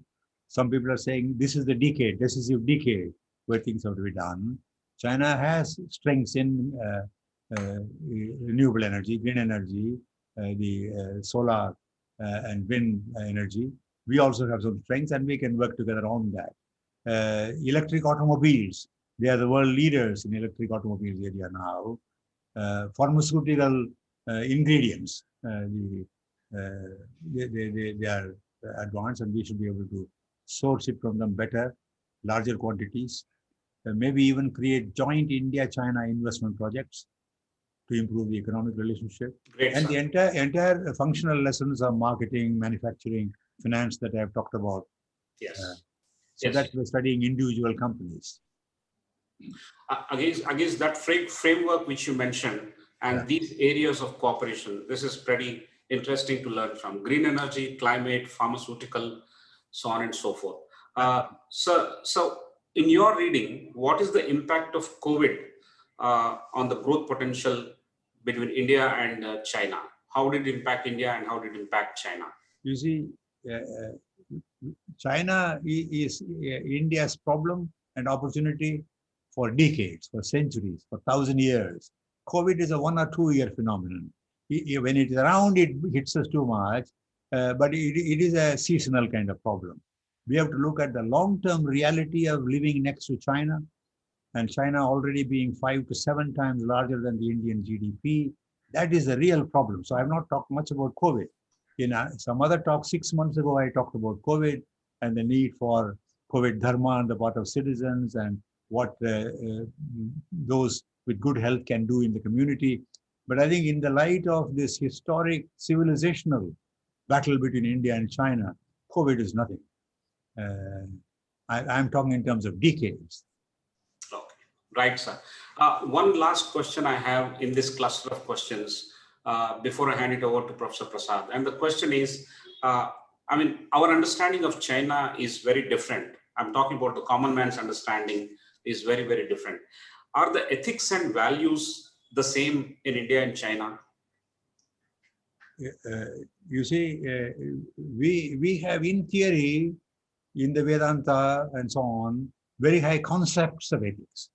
Some people are saying this is the decade, decisive decade where things have to be done. China has strengths in renewable energy, green energy, the solar and wind energy. We also have some strengths and we can work together on that. Electric automobiles, they are the world leaders in electric automobiles area now. Pharmaceutical ingredients, they are advanced and we should be able to source it from them better, larger quantities. Maybe even create joint India-China investment projects to improve the economic relationship. Great, and sir. The entire functional lessons of marketing, manufacturing, finance that I have talked about. Yes. So that we're studying individual companies. Against that framework which you mentioned and these areas of cooperation, this is pretty interesting to learn from. Green energy, climate, pharmaceutical, so on and so forth. So in your reading, what is the impact of COVID on the growth potential between India and China? How did it impact India and how did it impact China? You see, China is India's problem and opportunity for decades, for centuries, for 1,000 years. COVID is a 1 or 2 year phenomenon. When it's around, it hits us too much, but it is a seasonal kind of problem. We have to look at the long-term reality of living next to China, and China already being 5 to 7 times larger than the Indian GDP. That is a real problem. So I have not talked much about COVID. In some other talk 6 months ago, I talked about COVID and the need for COVID dharma on the part of citizens and what those with good health can do in the community. But I think in the light of this historic civilizational battle between India and China, COVID is nothing. I'm talking in terms of decades. Okay, right, sir. One last question I have in this cluster of questions before I hand it over to Professor Prasad. And the question is, our understanding of China is very different. I'm talking about the common man's understanding is very, very different. Are the ethics and values the same in India and China? You see, we have in theory, in the Vedanta and so on, very high concepts of ethics.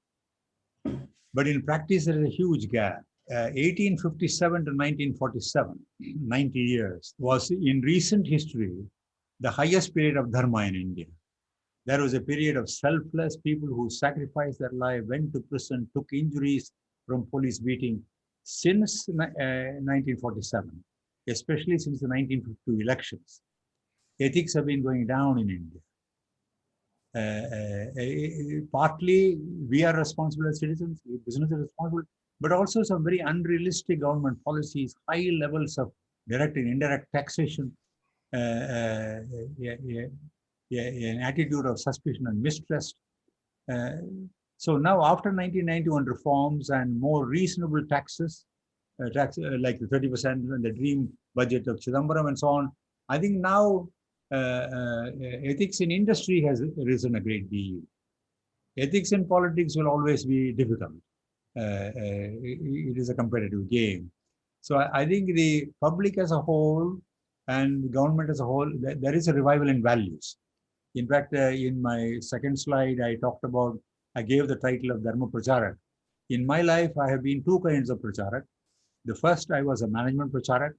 But in practice, there is a huge gap. 1857 to 1947, 90 years, was in recent history the highest period of dharma in India. There was a period of selfless people who sacrificed their life, went to prison, took injuries from police beating. Since 1947, especially since the 1952 elections, ethics have been going down in India. Partly, we are responsible as citizens, business is responsible, but also some very unrealistic government policies, high levels of direct and indirect taxation, an attitude of suspicion and mistrust. So now after 1991 reforms and more reasonable taxes, like the 30% and the dream budget of Chidambaram and so on, I think now ethics in industry has risen a great deal. Ethics in politics will always be difficult. It is a competitive game. So I think the public as a whole and the government as a whole, there is a revival in values. In fact, in my second slide, I gave the title of Dharma Pracharak. In my life, I have been two kinds of Pracharak. The first, I was a management Pracharak,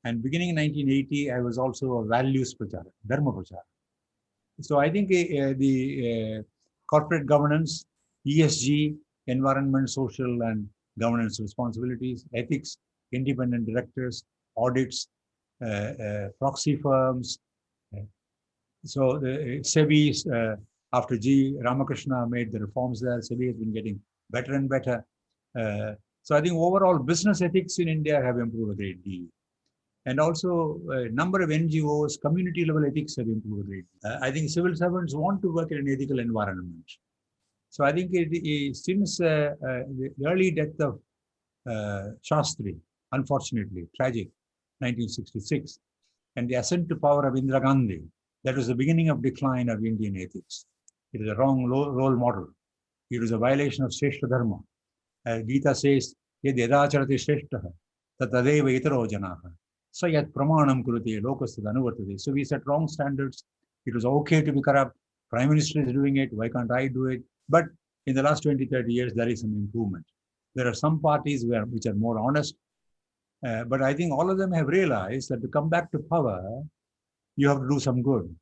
and beginning in 1980, I was also a values Pracharak, Dharma Pracharak. So I think the corporate governance, ESG, environment, social and governance responsibilities, ethics, independent directors, audits, proxy firms. So the SEBI, after G. Ramakrishna made the reforms there, SEBI has been getting better and better. So I think overall business ethics in India have improved a great deal. And also a number of NGOs, community level ethics have improved a great deal. I think civil servants want to work in an ethical environment. So I think since the early death of Shastri, unfortunately, tragic, 1966, and the ascent to power of Indira Gandhi, that was the beginning of decline of Indian ethics. It is a wrong role model. It is a violation of Shrestha Dharma. Gita says, Yad yadacharati shreshtaha, tatadeva itaro janaha, sayat pramanam kurute lokastad anuvartate. So we set wrong standards. It was okay to be corrupt. Prime Minister is doing it. Why can't I do it? But in the last 20, 30 years, there is some improvement. There are some parties which are more honest. But I think all of them have realized that to come back to power, you have to do some good.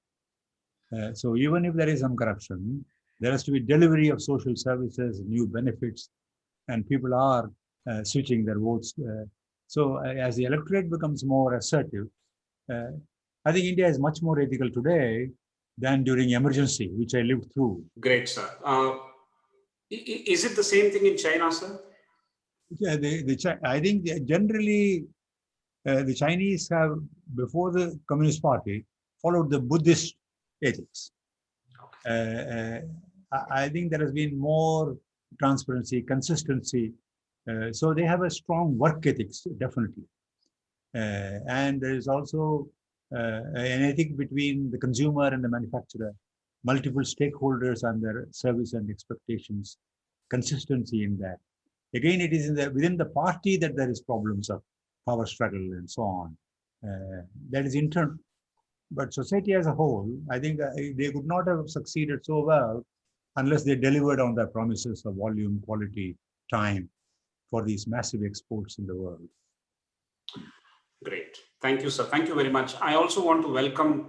So even if there is some corruption, there has to be delivery of social services, new benefits, and people are switching their votes. So as the electorate becomes more assertive, I think India is much more ethical today than during emergency, which I lived through. Great, sir. Is it the same thing in China, sir? Yeah, I think generally the Chinese have, before the Communist Party, followed the Buddhist ethics. I think there has been more transparency, consistency. So they have a strong work ethics, definitely. And there is also an ethic between the consumer and the manufacturer, multiple stakeholders and their service and expectations, consistency in that. Again, it is within the party that there is problems of power struggle and so on. That is internal. But society as a whole, I think they could not have succeeded so well unless they delivered on their promises of volume, quality, time for these massive exports in the world. Great. Thank you, sir. Thank you very much. I also want to welcome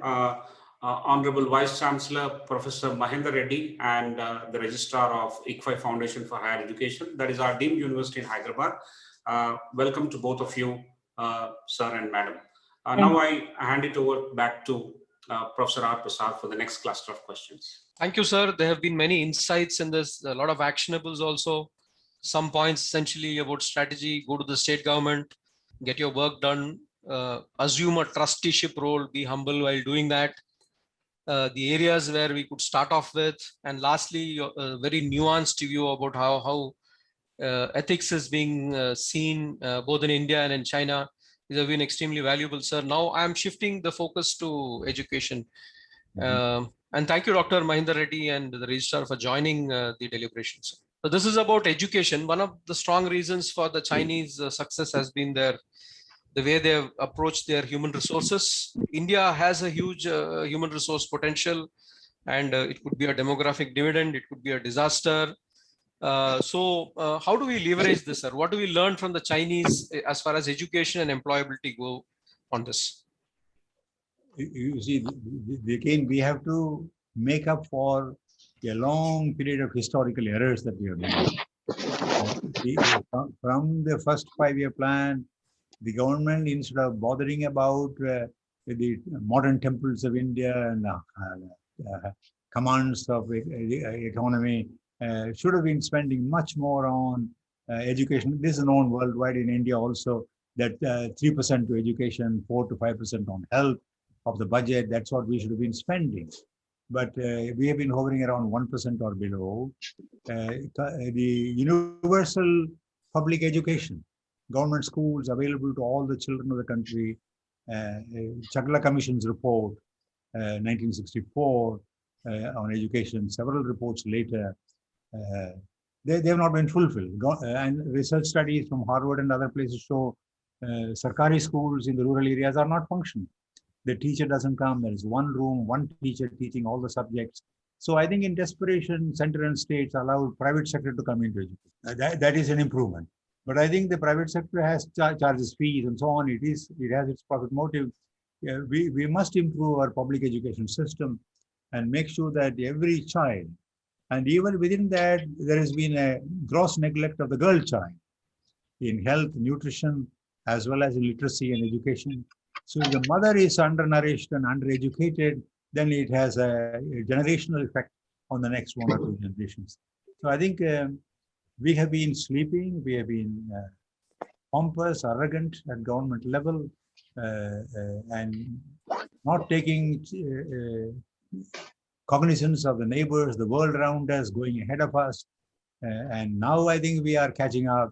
Honorable Vice Chancellor, Professor Mahendra Reddy, and the Registrar of ICFAI Foundation for Higher Education. That is our deemed university in Hyderabad. Welcome to both of you, sir and madam. Now I hand it over back to Professor R. Prasad for the next cluster of questions. Thank you, sir. There have been many insights in this, a lot of actionables also. Some points essentially about strategy: go to the state government, get your work done, assume a trusteeship role, be humble while doing that. The areas where we could start off with, and lastly, a very nuanced view about how ethics is being seen both in India and in China. These have been extremely valuable, sir. Now I'm shifting the focus to education. And thank you, Dr. Mahendra Reddy and the Registrar for joining the deliberations. So this is about education. One of the strong reasons for the Chinese success has been the way they have approached their human resources. India has a huge human resource potential, and it could be a demographic dividend, it could be a disaster. So how do we leverage this, sir? What do we learn from the Chinese as far as education and employability go on this? You see, again, we have to make up for a long period of historical errors that we have made. From the first 5-year plan, the government, instead of bothering about the modern temples of India and commands of economy, should have been spending much more on education. This is known worldwide, in India also, that 3% to education, 4 to 5% on health of the budget. That's what we should have been spending. But we have been hovering around 1% or below. The universal public education, government schools available to all the children of the country, Chakla Commission's report, 1964, on education, several reports later, they have not been fulfilled. And research studies from Harvard and other places show Sarkari schools in the rural areas are not functioning. The teacher doesn't come. There is one room, one teacher teaching all the subjects. So I think in desperation, center and states allowed private sector to come into education. That is an improvement. But I think the private sector has charges fees and so on. It has its profit motive. We must improve our public education system and make sure that every child, and even within that, there has been a gross neglect of the girl child in health, nutrition, as well as in literacy and education. So if the mother is undernourished and undereducated, then it has a generational effect on the next 1 or 2 generations. So I think we have been sleeping, we have been pompous, arrogant at government level, and not taking cognizance of the neighbors, the world around us, going ahead of us. And now I think we are catching up,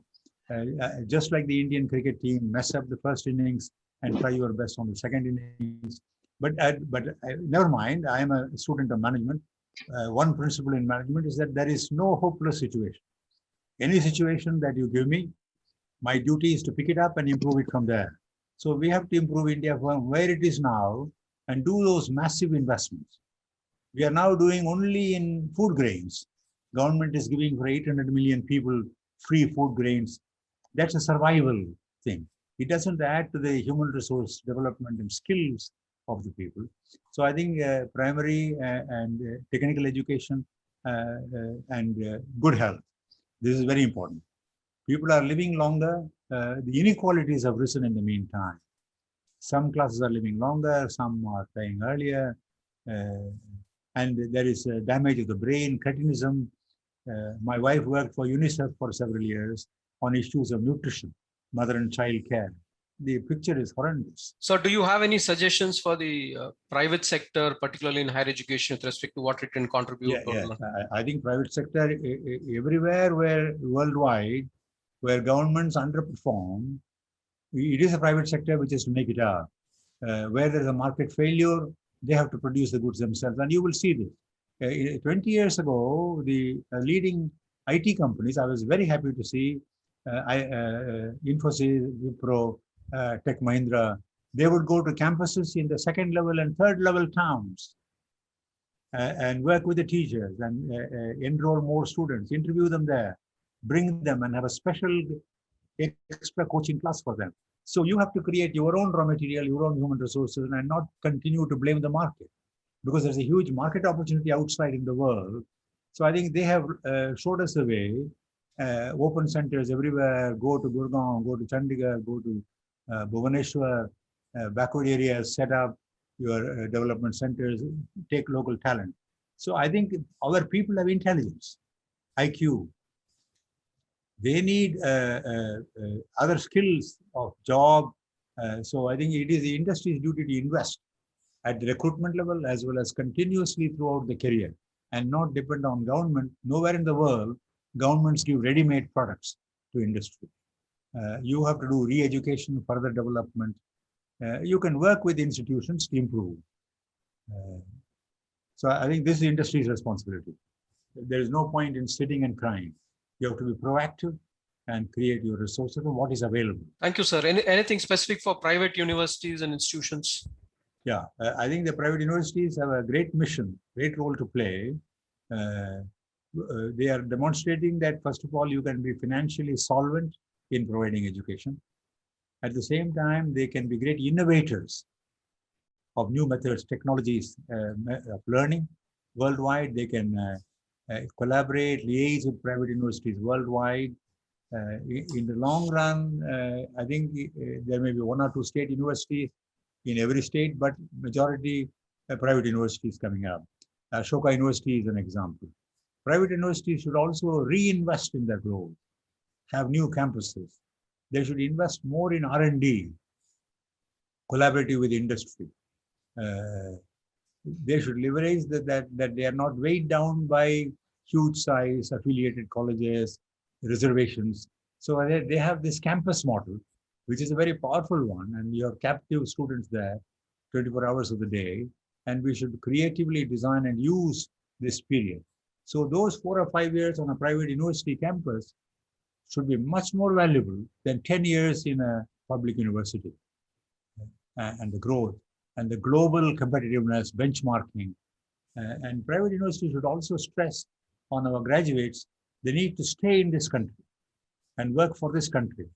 just like the Indian cricket team mess up the first innings and try your best on the second innings. But never mind, I am a student of management. One principle in management is that there is no hopeless situation. Any situation that you give me, my duty is to pick it up and improve it from there. So we have to improve India from where it is now and do those massive investments. We are now doing only in food grains. Government is giving for 800 million people free food grains. That's a survival thing. It doesn't add to the human resource development and skills of the people. So I think primary and technical education and good health. This is very important. People are living longer. The inequalities have risen in the meantime. Some classes are living longer, some are dying earlier, and there is damage of the brain, cretinism. My wife worked for UNICEF for several years on issues of nutrition, mother and child care. the picture is horrendous. So do you have any suggestions for the private sector, particularly in higher education, with respect to what it can contribute? Yeah. I think private sector everywhere where worldwide where governments underperform, it is a private sector which is to make it up. Where there's a market failure, they have to produce the goods themselves, and you will see this. 20 years ago, the leading IT companies, I was very happy to see Infosys, Wipro, Tech Mahindra, they would go to campuses in the second level and third level towns and work with the teachers and enroll more students, interview them there, bring them and have a special extra coaching class for them. So you have to create your own raw material, your own human resources, and not continue to blame the market, because there's a huge market opportunity outside in the world. So I think they have showed us the way. Open centers everywhere. Go to Gurgaon, go to Chandigarh, go to Bhubaneswar, backward areas, set up your development centers, take local talent. So I think our people have intelligence, IQ. They need other skills of job. So I think it is the industry's duty to invest at the recruitment level as well as continuously throughout the career and not depend on government. Nowhere in the world, governments give ready-made products to industry. You have to do re-education, further development. You can work with institutions to improve. So I think this is the industry's responsibility. There is no point in sitting and crying. You have to be proactive and create your resources and what is available. Thank you, sir. Anything specific for private universities and institutions? Yeah, I think the private universities have a great mission, great role to play. They are demonstrating that, first of all, you can be financially solvent in providing education. At the same time, they can be great innovators of new methods, technologies of learning worldwide. They can collaborate, liaise with private universities worldwide. In the long run, I think there may be one or two state universities in every state, but majority private universities coming up. Ashoka University is an example. Private universities should also reinvest in their growth, have new campuses. They should invest more in R&D, collaborative with industry. They should leverage that they are not weighed down by huge size affiliated colleges, reservations. So they have this campus model, which is a very powerful one, and you have captive students there 24 hours of the day, and we should creatively design and use this period. So those 4 or 5 years on a private university campus should be much more valuable than 10 years in a public university. And the growth and the global competitiveness, benchmarking. And private universities should also stress on our graduates, they need to stay in this country and work for this country.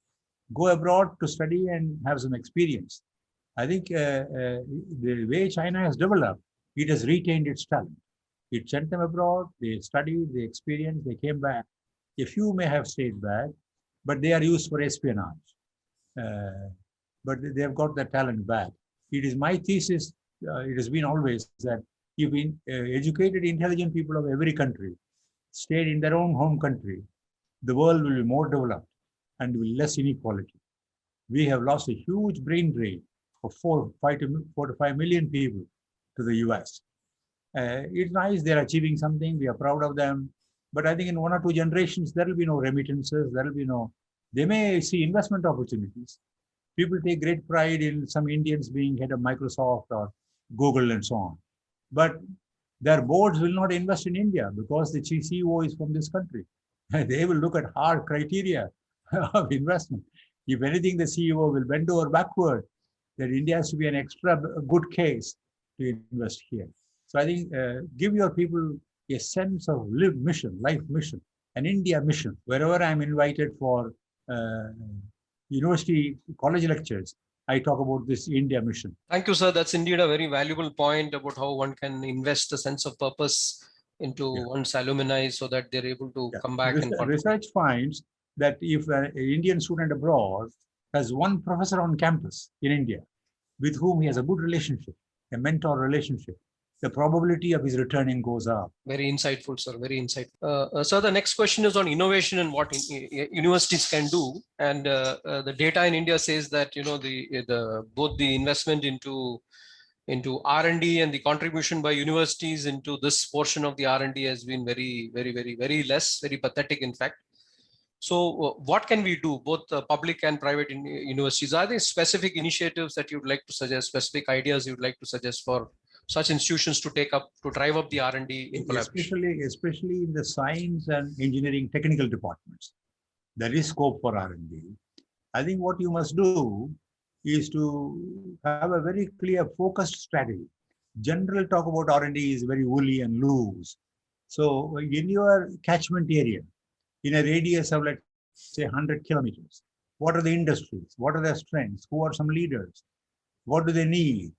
Go abroad to study and have some experience. I think the way China has developed, it has retained its talent. It sent them abroad, they studied, they experienced, they came back. A few may have stayed back, but they are used for espionage. But they have got their talent back. It is my thesis, it has been always that if educated, intelligent people of every country stayed in their own home country, the world will be more developed and will less inequality. We have lost a huge brain drain of 4 to 5 million people to the US. It's nice they're achieving something, we are proud of them, but I think in 1 or 2 generations, there will be no remittances, there will be no, they may see investment opportunities. People take great pride in some Indians being head of Microsoft or Google and so on. But their boards will not invest in India because the CEO is from this country. They will look at hard criteria of investment. If anything, the CEO will bend over backward that India has to be an extra good case to invest here. So I think give your people a sense of life mission, an India mission. Wherever I'm invited for university, college lectures, I talk about this India mission. Thank you, sir. That's indeed a very valuable point about how one can invest a sense of purpose into one's alumni so that they're able to come back and contribute. Research finds that if an Indian student abroad has one professor on campus in India with whom he has a good relationship, a mentor relationship, the probability of his returning goes up. Very insightful, sir. Very insightful. So the next question is on innovation and what universities can do. And the data in India says that both the investment into R&D and the contribution by universities into this portion of the R&D has been very less, very pathetic, in fact. So what can we do, both public and private universities? Are there specific initiatives that you'd like to suggest, specific ideas you'd like to suggest for such institutions to drive up the R&D in collaboration? Especially in the science and engineering technical departments, there is scope for R&D. I think what you must do is to have a very clear focused strategy. General talk about R&D is very woolly and loose. So in your catchment area, in a radius of, let's say, 100 kilometers, what are the industries? What are their strengths? Who are some leaders? What do they need?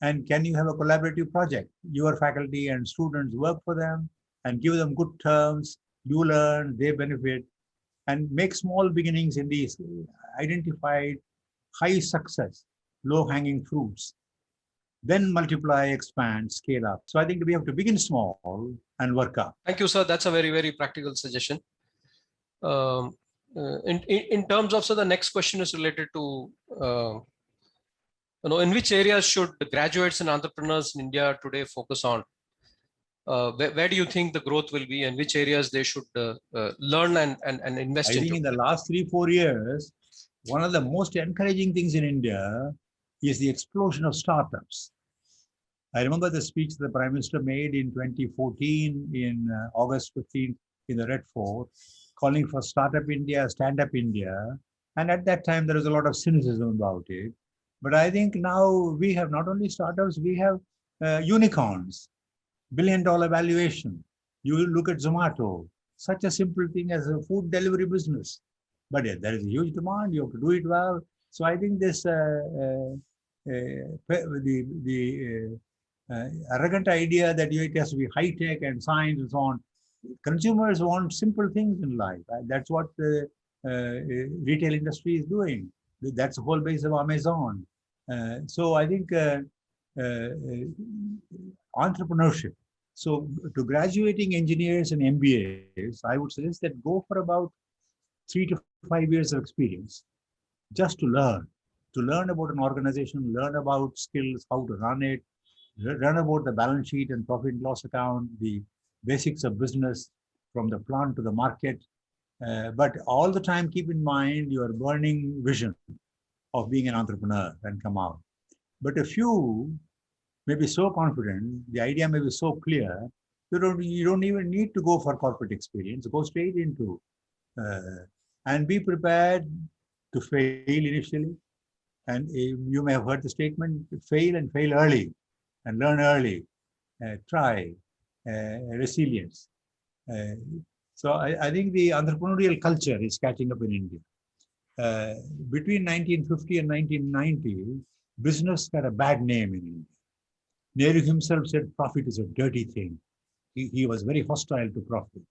And can you have a collaborative project? Your faculty and students work for them and give them good terms. You learn, they benefit, and make small beginnings in these identified high success, low-hanging fruits. Then multiply, expand, scale up. So I think we have to begin small and work up. Thank you, sir. That's a very practical suggestion. In terms of, so the next question is related to, in which areas should graduates and entrepreneurs in India today focus on? Where do you think the growth will be, and which areas they should learn and invest in? I think in the last 3-4 years, one of the most encouraging things in India is the explosion of startups. I remember the speech the Prime Minister made in 2014 in August 15th in the Red Fort, calling for Startup India, Stand Up India. And at that time, there was a lot of cynicism about it. But I think now we have not only startups, we have unicorns, billion-dollar valuation. You look at Zomato, such a simple thing as a food delivery business. But yeah, there is a huge demand, you have to do it well. So I think this arrogant idea that it has to be high-tech and science and so on, consumers want simple things in life. That's what the retail industry is doing. That's the whole base of Amazon. So I think entrepreneurship. So to graduating engineers and MBAs, I would suggest that go for about 3 to 5 years of experience, just to learn about an organization, learn about skills, how to run it, learn about the balance sheet and profit and loss account, the basics of business from the plant to the market. But all the time, keep in mind your burning vision of being an entrepreneur and come out. But a few may be so confident, the idea may be so clear, you don't even need to go for corporate experience. Go straight into and be prepared to fail initially. And you may have heard the statement, fail and fail early and learn early, try, resilience. So I think the entrepreneurial culture is catching up in India. Between 1950 and 1990, business had a bad name in India. Nehru himself said profit is a dirty thing. He was very hostile to profit.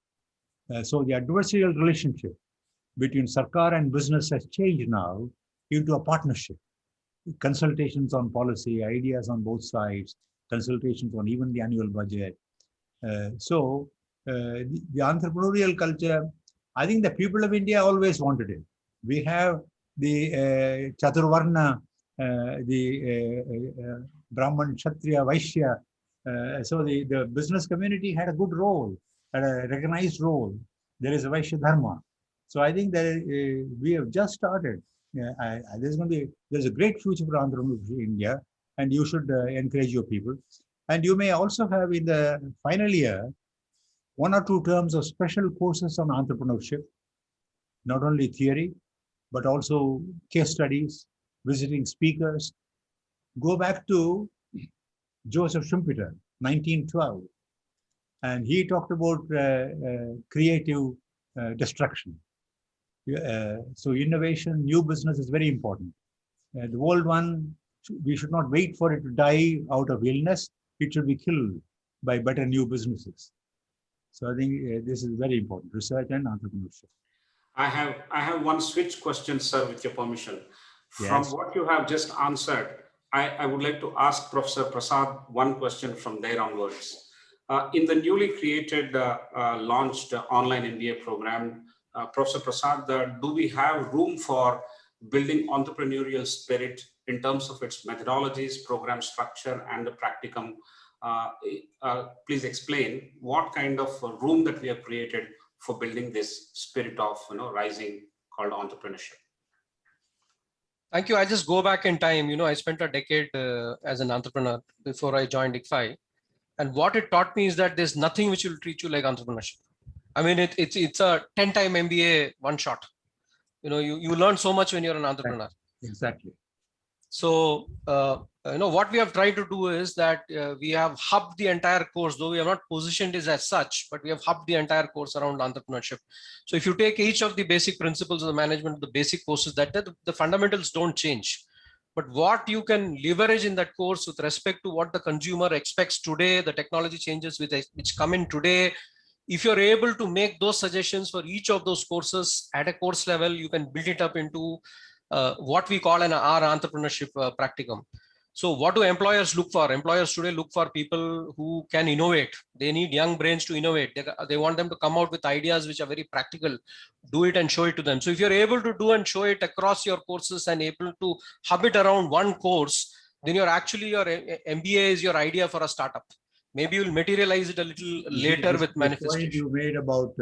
So the adversarial relationship between Sarkar and business has changed now into a partnership. Consultations on policy, ideas on both sides, consultations on even the annual budget. So the entrepreneurial culture, I think the people of India always wanted it. We have the Chaturvarna, the Brahman, Kshatriya, Vaishya. So the business community had a good role, had a recognized role. There is a Vaishya Dharma. So I think that we have just started. There's a great future for entrepreneurship in India, and you should encourage your people. And you may also have in the final year 1 or 2 terms of special courses on entrepreneurship, not only theory, but also case studies, visiting speakers. Go back to Joseph Schumpeter, 1912, and he talked about creative destruction. So innovation, new business is very important. The old one, we should not wait for it to die out of illness. It should be killed by better new businesses. So I think this is very important, research and entrepreneurship. I have one switch question, sir, with your permission. From Yes. what you have just answered, I would like to ask Professor Prasad one question from there onwards. In the newly created, launched online MBA program, Professor Prasad, do we have room for building entrepreneurial spirit in terms of its methodologies, program structure, and the practicum? Please explain what kind of room that we have created for building this spirit of rising called entrepreneurship. Thank you. I just go back in time. I spent a decade as an entrepreneur before I joined ICFAI. And what it taught me is that there's nothing which will treat you like entrepreneurship. I mean, it's a 10-time MBA one shot. You learn so much when you're an entrepreneur. Exactly. So, what we have tried to do is that we have hubbed the entire course, though we have not positioned it as such, but we have hubbed the entire course around entrepreneurship. So if you take each of the basic principles of the management, the basic courses, that the fundamentals don't change. But what you can leverage in that course with respect to what the consumer expects today, the technology changes which come in today, if you're able to make those suggestions for each of those courses at a course level, you can build it up into what we call our entrepreneurship practicum. So what do employers look for? Employers today look for people who can innovate. They need young brains to innovate. They want them to come out with ideas which are very practical, do it and show it to them. So if you're able to do and show it across your courses and able to hub it around one course, then your MBA is your idea for a startup. Maybe you'll materialize it a little later with manifestation. The point you made about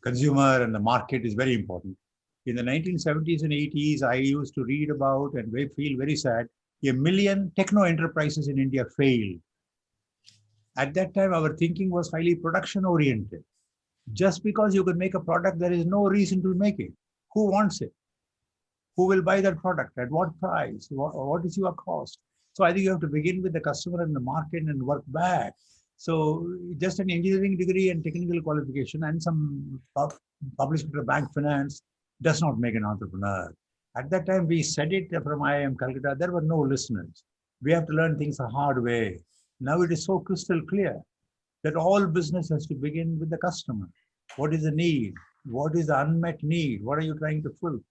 consumer and the market is very important. In the 1970s and 80s, I used to read about and feel very sad. 1 million techno enterprises in India failed. At that time, our thinking was highly production oriented. Just because you can make a product, there is no reason to make it. Who wants it? Who will buy that product? At what price? What is your cost? So I think you have to begin with the customer and the market and work back. So just an engineering degree and technical qualification and some published bank finance does not make an entrepreneur. At that time, we said it from IIM Calcutta, there were no listeners. We have to learn things the hard way. Now it is so crystal clear that all business has to begin with the customer. What is the need? What is the unmet need? What are you trying to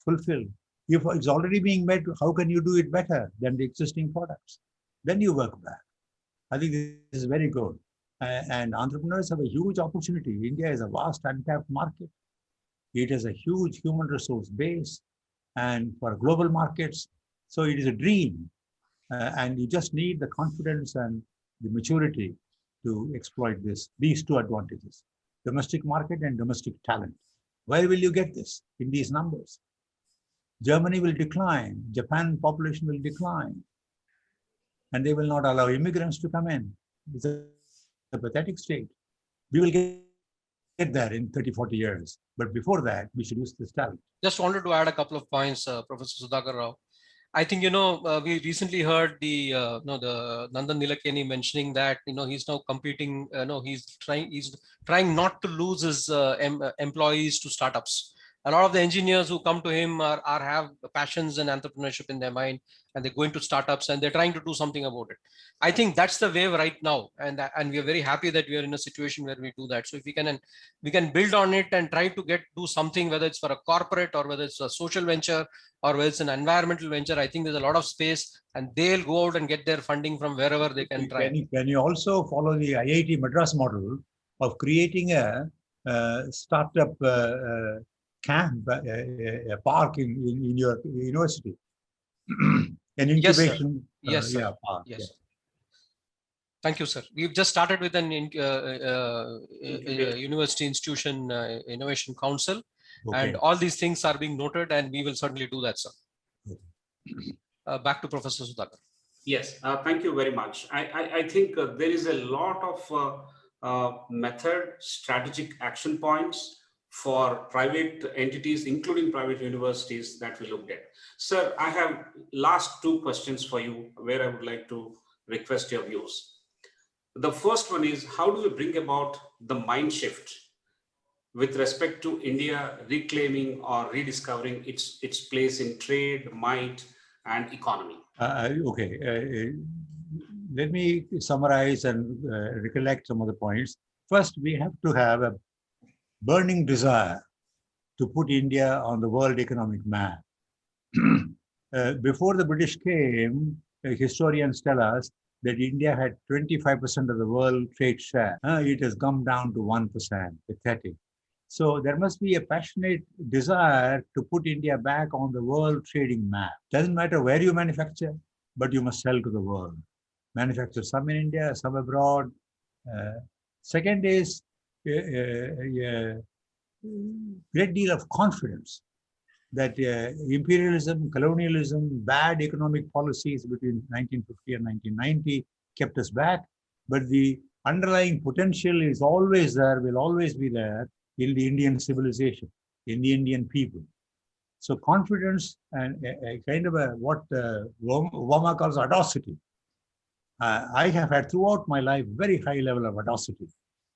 fulfill? If it's already being met, how can you do it better than the existing products? Then you work back. I think this is very good. And entrepreneurs have a huge opportunity. India is a vast untapped market. It has a huge human resource base and for global markets. So it is a dream. And you just need the confidence and the maturity to exploit these two advantages, domestic market and domestic talent. Where will you get this in these numbers? Germany will decline, Japan population will decline, and they will not allow immigrants to come in. It's a pathetic state. We will get there in 30, 40 years. But before that, we should use this talent. Just wanted to add a couple of points, Professor Sudhakar Rao. I think, we recently heard the Nandan Nilekani mentioning that, he's now competing, he's trying not to lose his employees to startups. A lot of the engineers who come to him have passions and entrepreneurship in their mind, and they're going to startups and they're trying to do something about it. I think that's the wave right now, and we are very happy that we are in a situation where we do that. So if we can build on it and try to do something, whether it's for a corporate or whether it's a social venture or whether it's an environmental venture, I think there's a lot of space, and they'll go out and get their funding from wherever they can try. Can you also follow the IIT Madras model of creating a startup camp, a park in your university? An incubation. Yes, sir. Park. Yes. Yeah. Thank you, sir. We've just started with an university institution innovation council, and all these things are being noted, and we will certainly do that, sir. Back to Professor Sudhakar. Yes, thank you very much. I think there is a lot of method, strategic action points for private entities, including private universities, that we looked at. Sir, I have last two questions for you where I would like to request your views. The first one is, how do we bring about the mind shift with respect to India reclaiming or rediscovering its place in trade, might, and economy? Let me summarize and recollect some of the points. First, we have to have a burning desire to put India on the world economic map. Before the British came, historians tell us that India had 25% of the world trade share. It has come down to 1%, pathetic. So there must be a passionate desire to put India back on the world trading map. Doesn't matter where you manufacture, but you must sell to the world. Manufacture some in India, some abroad. Second is a great deal of confidence that imperialism, colonialism, bad economic policies between 1950 and 1990 kept us back. But the underlying potential is always there, will always be there in the Indian civilization, in the Indian people. So confidence and a kind of what Obama calls audacity. I have had throughout my life very high level of audacity.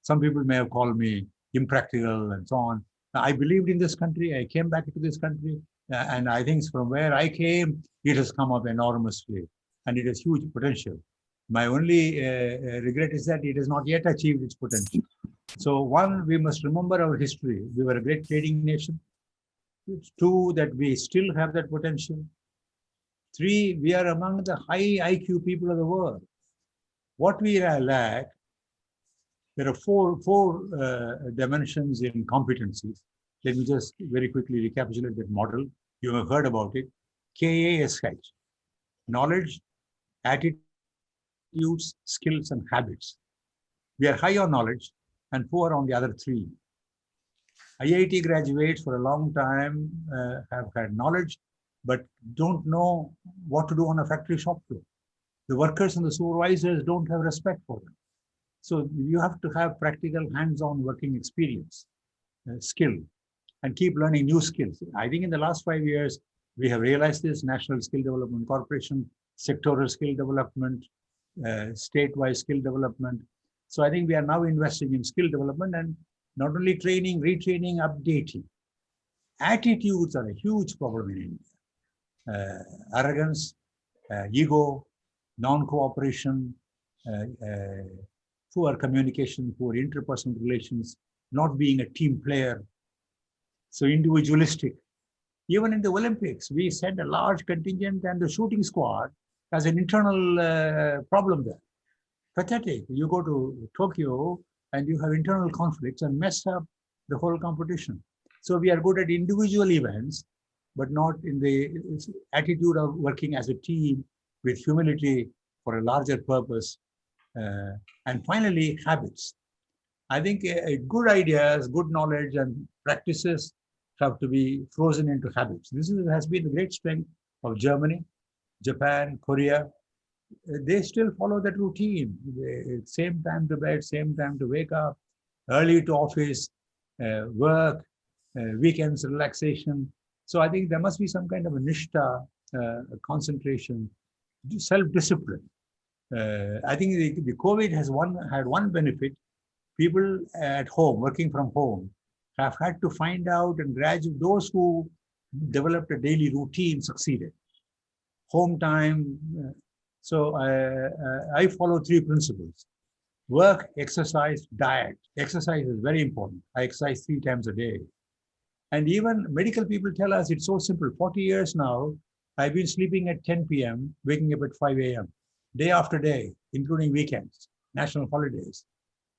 Some people may have called me impractical and so on. I believed in this country. I came back to this country. And I think from where I came, it has come up enormously. And it has huge potential. My only regret is that it has not yet achieved its potential. So one, we must remember our history. We were a great trading nation. Two, that we still have that potential. Three, we are among the high IQ people of the world. What we lack, there are four dimensions in competencies. Let me just very quickly recapitulate that model. You have heard about it. KASH, knowledge, attitudes, skills, and habits. We are high on knowledge and poor on the other three. IIT graduates for a long time have had knowledge, but don't know what to do on a factory shop floor. The workers and the supervisors don't have respect for them. So you have to have practical hands-on working experience, skill, and keep learning new skills. I think in the last 5 years, we have realized this: National Skill Development Corporation, sectoral skill development, statewide skill development. So I think we are now investing in skill development and not only training, retraining, updating. Attitudes are a huge problem in India. Arrogance, ego, non-cooperation, poor communication, poor interpersonal relations, not being a team player, so individualistic. Even in the Olympics, we send a large contingent and the shooting squad has an internal problem there. Pathetic. You go to Tokyo and you have internal conflicts and mess up the whole competition. So we are good at individual events, but not in the attitude of working as a team with humility for a larger purpose. And finally, habits. I think good ideas, good knowledge, and practices have to be frozen into habits. This has been the great strength of Germany, Japan, Korea. They still follow that routine. Same time to bed, same time to wake up, early to office, work, weekends, relaxation. So I think there must be some kind of a nishta, concentration, self-discipline. I think the COVID has had one benefit. People at home, working from home, have had to find out and graduate. Those who developed a daily routine succeeded. Home time. So I follow three principles: work, exercise, diet. Exercise is very important. I exercise 3 times a day. And even medical people tell us it's so simple. 40 years now, I've been sleeping at 10 p.m., waking up at 5 a.m., day after day, including weekends, national holidays.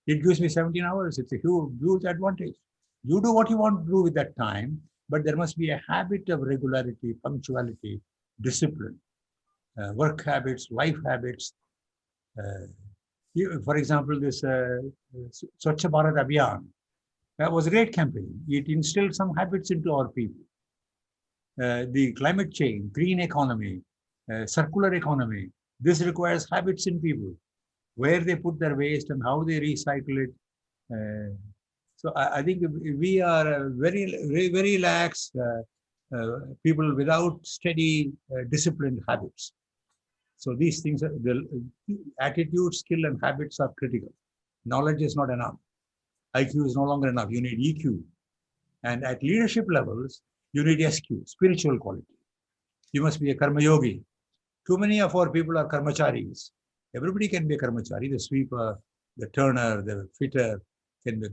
It gives me 17 hours. It's a huge advantage. You do what you want to do with that time, but there must be a habit of regularity, punctuality, discipline, work habits, life habits. For example, this Swachh Bharat Abhiyan, that was a great campaign. It instilled some habits into our people. The climate change, green economy, circular economy, this requires habits in people, where they put their waste and how they recycle it. So I think we are very lax people without steady, disciplined habits. So these things, the attitude, skill, and habits are critical. Knowledge is not enough. IQ is no longer enough. You need EQ. And at leadership levels, you need SQ, spiritual quality. You must be a karma yogi. Too many of our people are karmacharis. Everybody can be a karmachari, the sweeper, the turner, the fitter can be.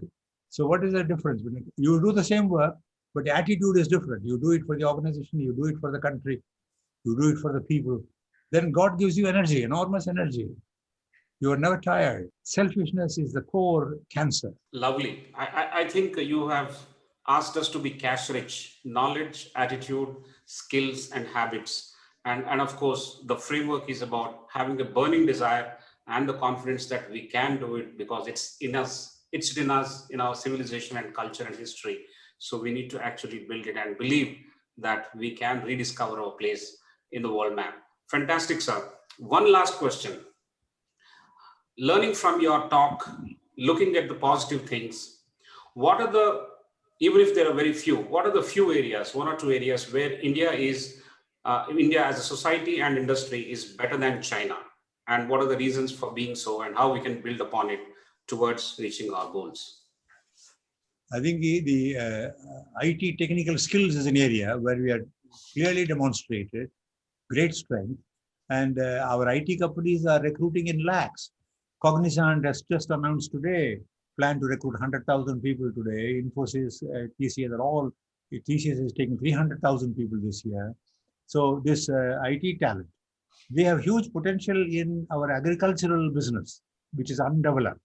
So what is the difference? You do the same work, but the attitude is different. You do it for the organization, you do it for the country. you do it for the people, then God gives you energy, enormous energy. You are never tired. Selfishness is the core cancer. Lovely. I think you have asked us to be cash rich, knowledge, attitude, skills, and habits. And of course, the framework is about having a burning desire and the confidence that we can do it because it's in us, in our civilization and culture and history. So we need to actually build it and believe that we can rediscover our place in the world map. Fantastic, sir. One last question. Learning from your talk, looking at the positive things, what are the, even if there are very few, what are the few areas, one or two areas where India as a society and industry is better than China? And what are the reasons for being so and how we can build upon it towards reaching our goals? I think the IT technical skills is an area where we are clearly demonstrated great strength, and our IT companies are recruiting in lakhs. Cognizant has just announced today, plan to recruit 100,000 people today. Infosys, TCS are all, TCS is taking 300,000 people this year. So this IT talent, we have huge potential in our agricultural business, which is undeveloped.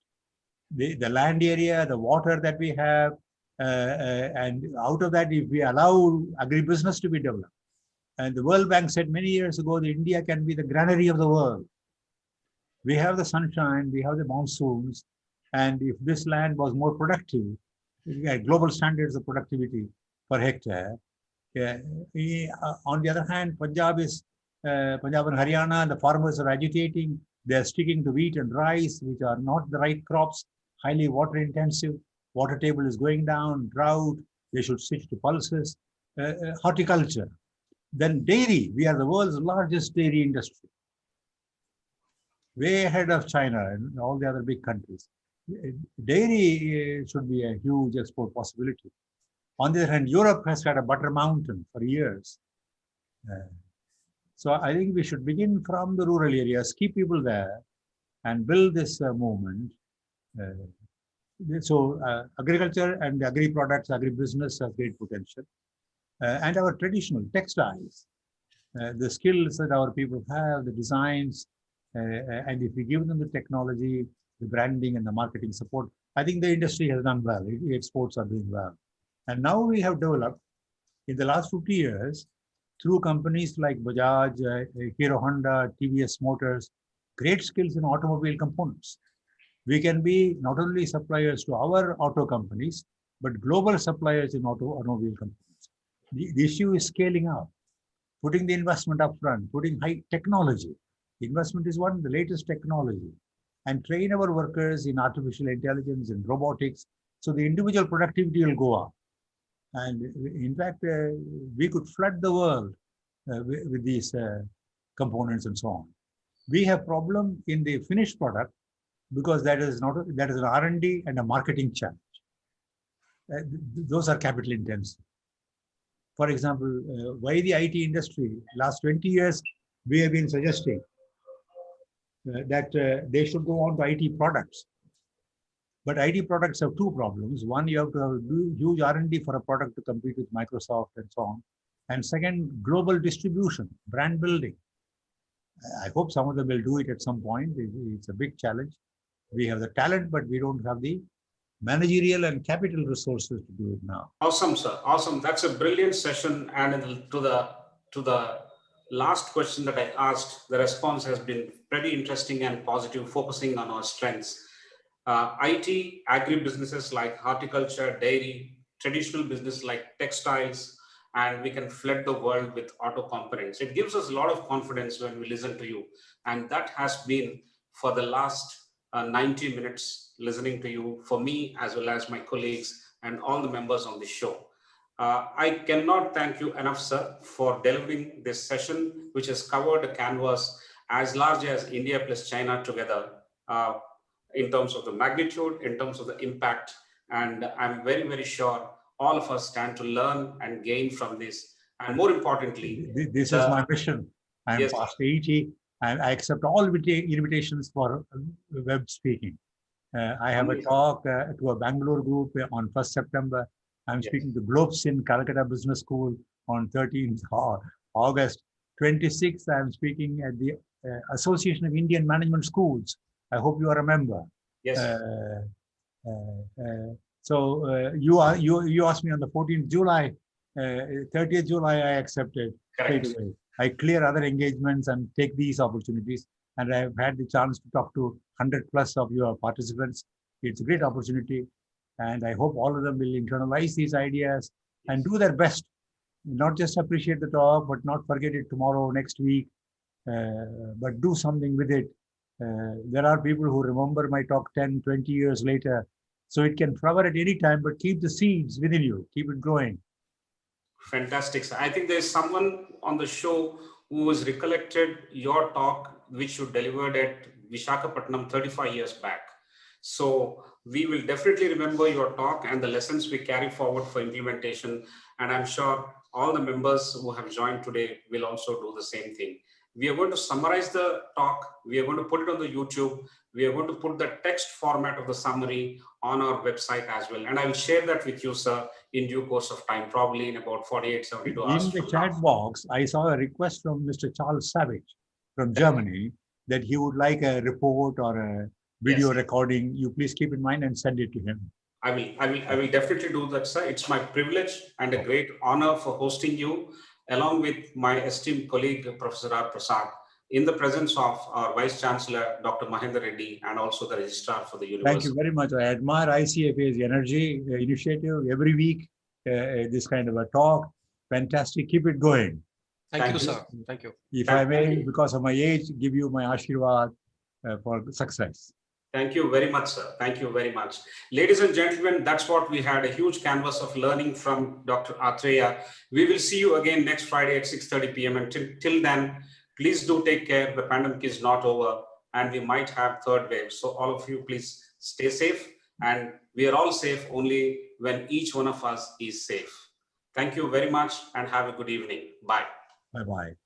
The land area, the water that we have, and out of that, if we allow agribusiness to be developed, and the World Bank said many years ago that India can be the granary of the world. We have the sunshine, we have the monsoons, and if this land was more productive, global standards of productivity per hectare. On the other hand, Punjab and Haryana, the farmers are agitating. They are sticking to wheat and rice, which are not the right crops, highly water intensive. Water table is going down, drought. They should switch to pulses. Horticulture. Then dairy. We are the world's largest dairy industry, way ahead of China and all the other big countries. Dairy should be a huge export possibility. On the other hand, Europe has had a butter mountain for years. So I think we should begin from the rural areas, keep people there, and build this movement. So agriculture and agri-products, agri-business has great potential. And our traditional textiles, the skills that our people have, the designs, and if we give them the technology, the branding and the marketing support, I think the industry has done well. Exports are doing well. And now we have developed, in the last 50 years, through companies like Bajaj, Hero Honda, TVS Motors, great skills in automobile components. We can be not only suppliers to our auto companies, but global suppliers in automobile companies. The issue is scaling up, putting the investment up front, putting high technology. Investment is one, the latest technology, and train our workers in artificial intelligence and robotics, so the individual productivity will go up. And in fact, we could flood the world with these components and so on. We have problem in the finished product because that is an R&D and a marketing challenge. Those are capital intensive. For example, why the IT industry? Last 20 years, we have been suggesting that they should go on to IT products. But IT products have two problems. One, you have to have huge R&D for a product to compete with Microsoft and so on. And second, global distribution, brand building. I hope some of them will do it at some point. It's a big challenge. We have the talent, but we don't have the managerial and capital resources to do it now. Awesome, sir. Awesome. That's a brilliant session. And to the last question that I asked, the response has been pretty interesting and positive, focusing on our strengths. IT, agri-businesses like horticulture, dairy, traditional business like textiles, and we can flood the world with auto components. It gives us a lot of confidence when we listen to you. And that has been for the last 90 minutes listening to you, for me, as well as my colleagues and all the members on the show. I cannot thank you enough, sir, for delivering this session, which has covered a canvas as large as India plus China together, in terms of the magnitude, in terms of the impact. And I'm very, very sure all of us stand to learn and gain from this. And more importantly, this is my mission. I'm yes, past 80, and I accept all invitations for web speaking. I have a talk to a Bangalore group on 1st September. I'm speaking to Globes in Calcutta Business School on 13th August. 26th, I'm speaking at the Association of Indian Management Schools. I hope you are a member. Yes. You asked me on the 14th July, 30th July, I accepted straight Correct. away. I clear other engagements and take these opportunities. And I've had the chance to talk to 100 plus of your participants. It's a great opportunity. And I hope all of them will internalize these ideas and do their best. Not just appreciate the talk, but not forget it tomorrow, next week, but do something with it. There are people who remember my talk 10, 20 years later. So it can flower at any time, but keep the seeds within you, keep it growing. Fantastic, sir. I think there's someone on the show who has recollected your talk, which you delivered at Visakhapatnam 35 years back. So we will definitely remember your talk and the lessons we carry forward for implementation. And I'm sure all the members who have joined today will also do the same thing. We are going to summarize the talk. We are going to put it on the YouTube. We are going to put the text format of the summary on our website as well. And I will share that with you, sir, in due course of time, probably in about 48, 72 hours. In the chat box, I saw a request from Mr. Charles Savage from Germany that he would like a report or a video recording. You please keep in mind and send it to him. I will definitely do that, sir. It's my privilege and a great honor for hosting you, along with my esteemed colleague, Professor R. Prasad, in the presence of our Vice Chancellor, Dr. Mahendra Reddy, and also the Registrar for the University. Thank you very much. I admire ICFAI's energy initiative every week, this kind of a talk. Fantastic. Keep it going. Thank you, sir. Thank you. If I may, because of my age, give you my Ashirwad for success. Thank you very much, sir. Thank you very much. Ladies and gentlemen, that's what we had, a huge canvas of learning from Dr. Athreya. We will see you again next Friday at 6:30 p.m. And till then, please do take care. The pandemic is not over and we might have third wave. So all of you, please stay safe. And we are all safe only when each one of us is safe. Thank you very much and have a good evening. Bye. Bye-bye.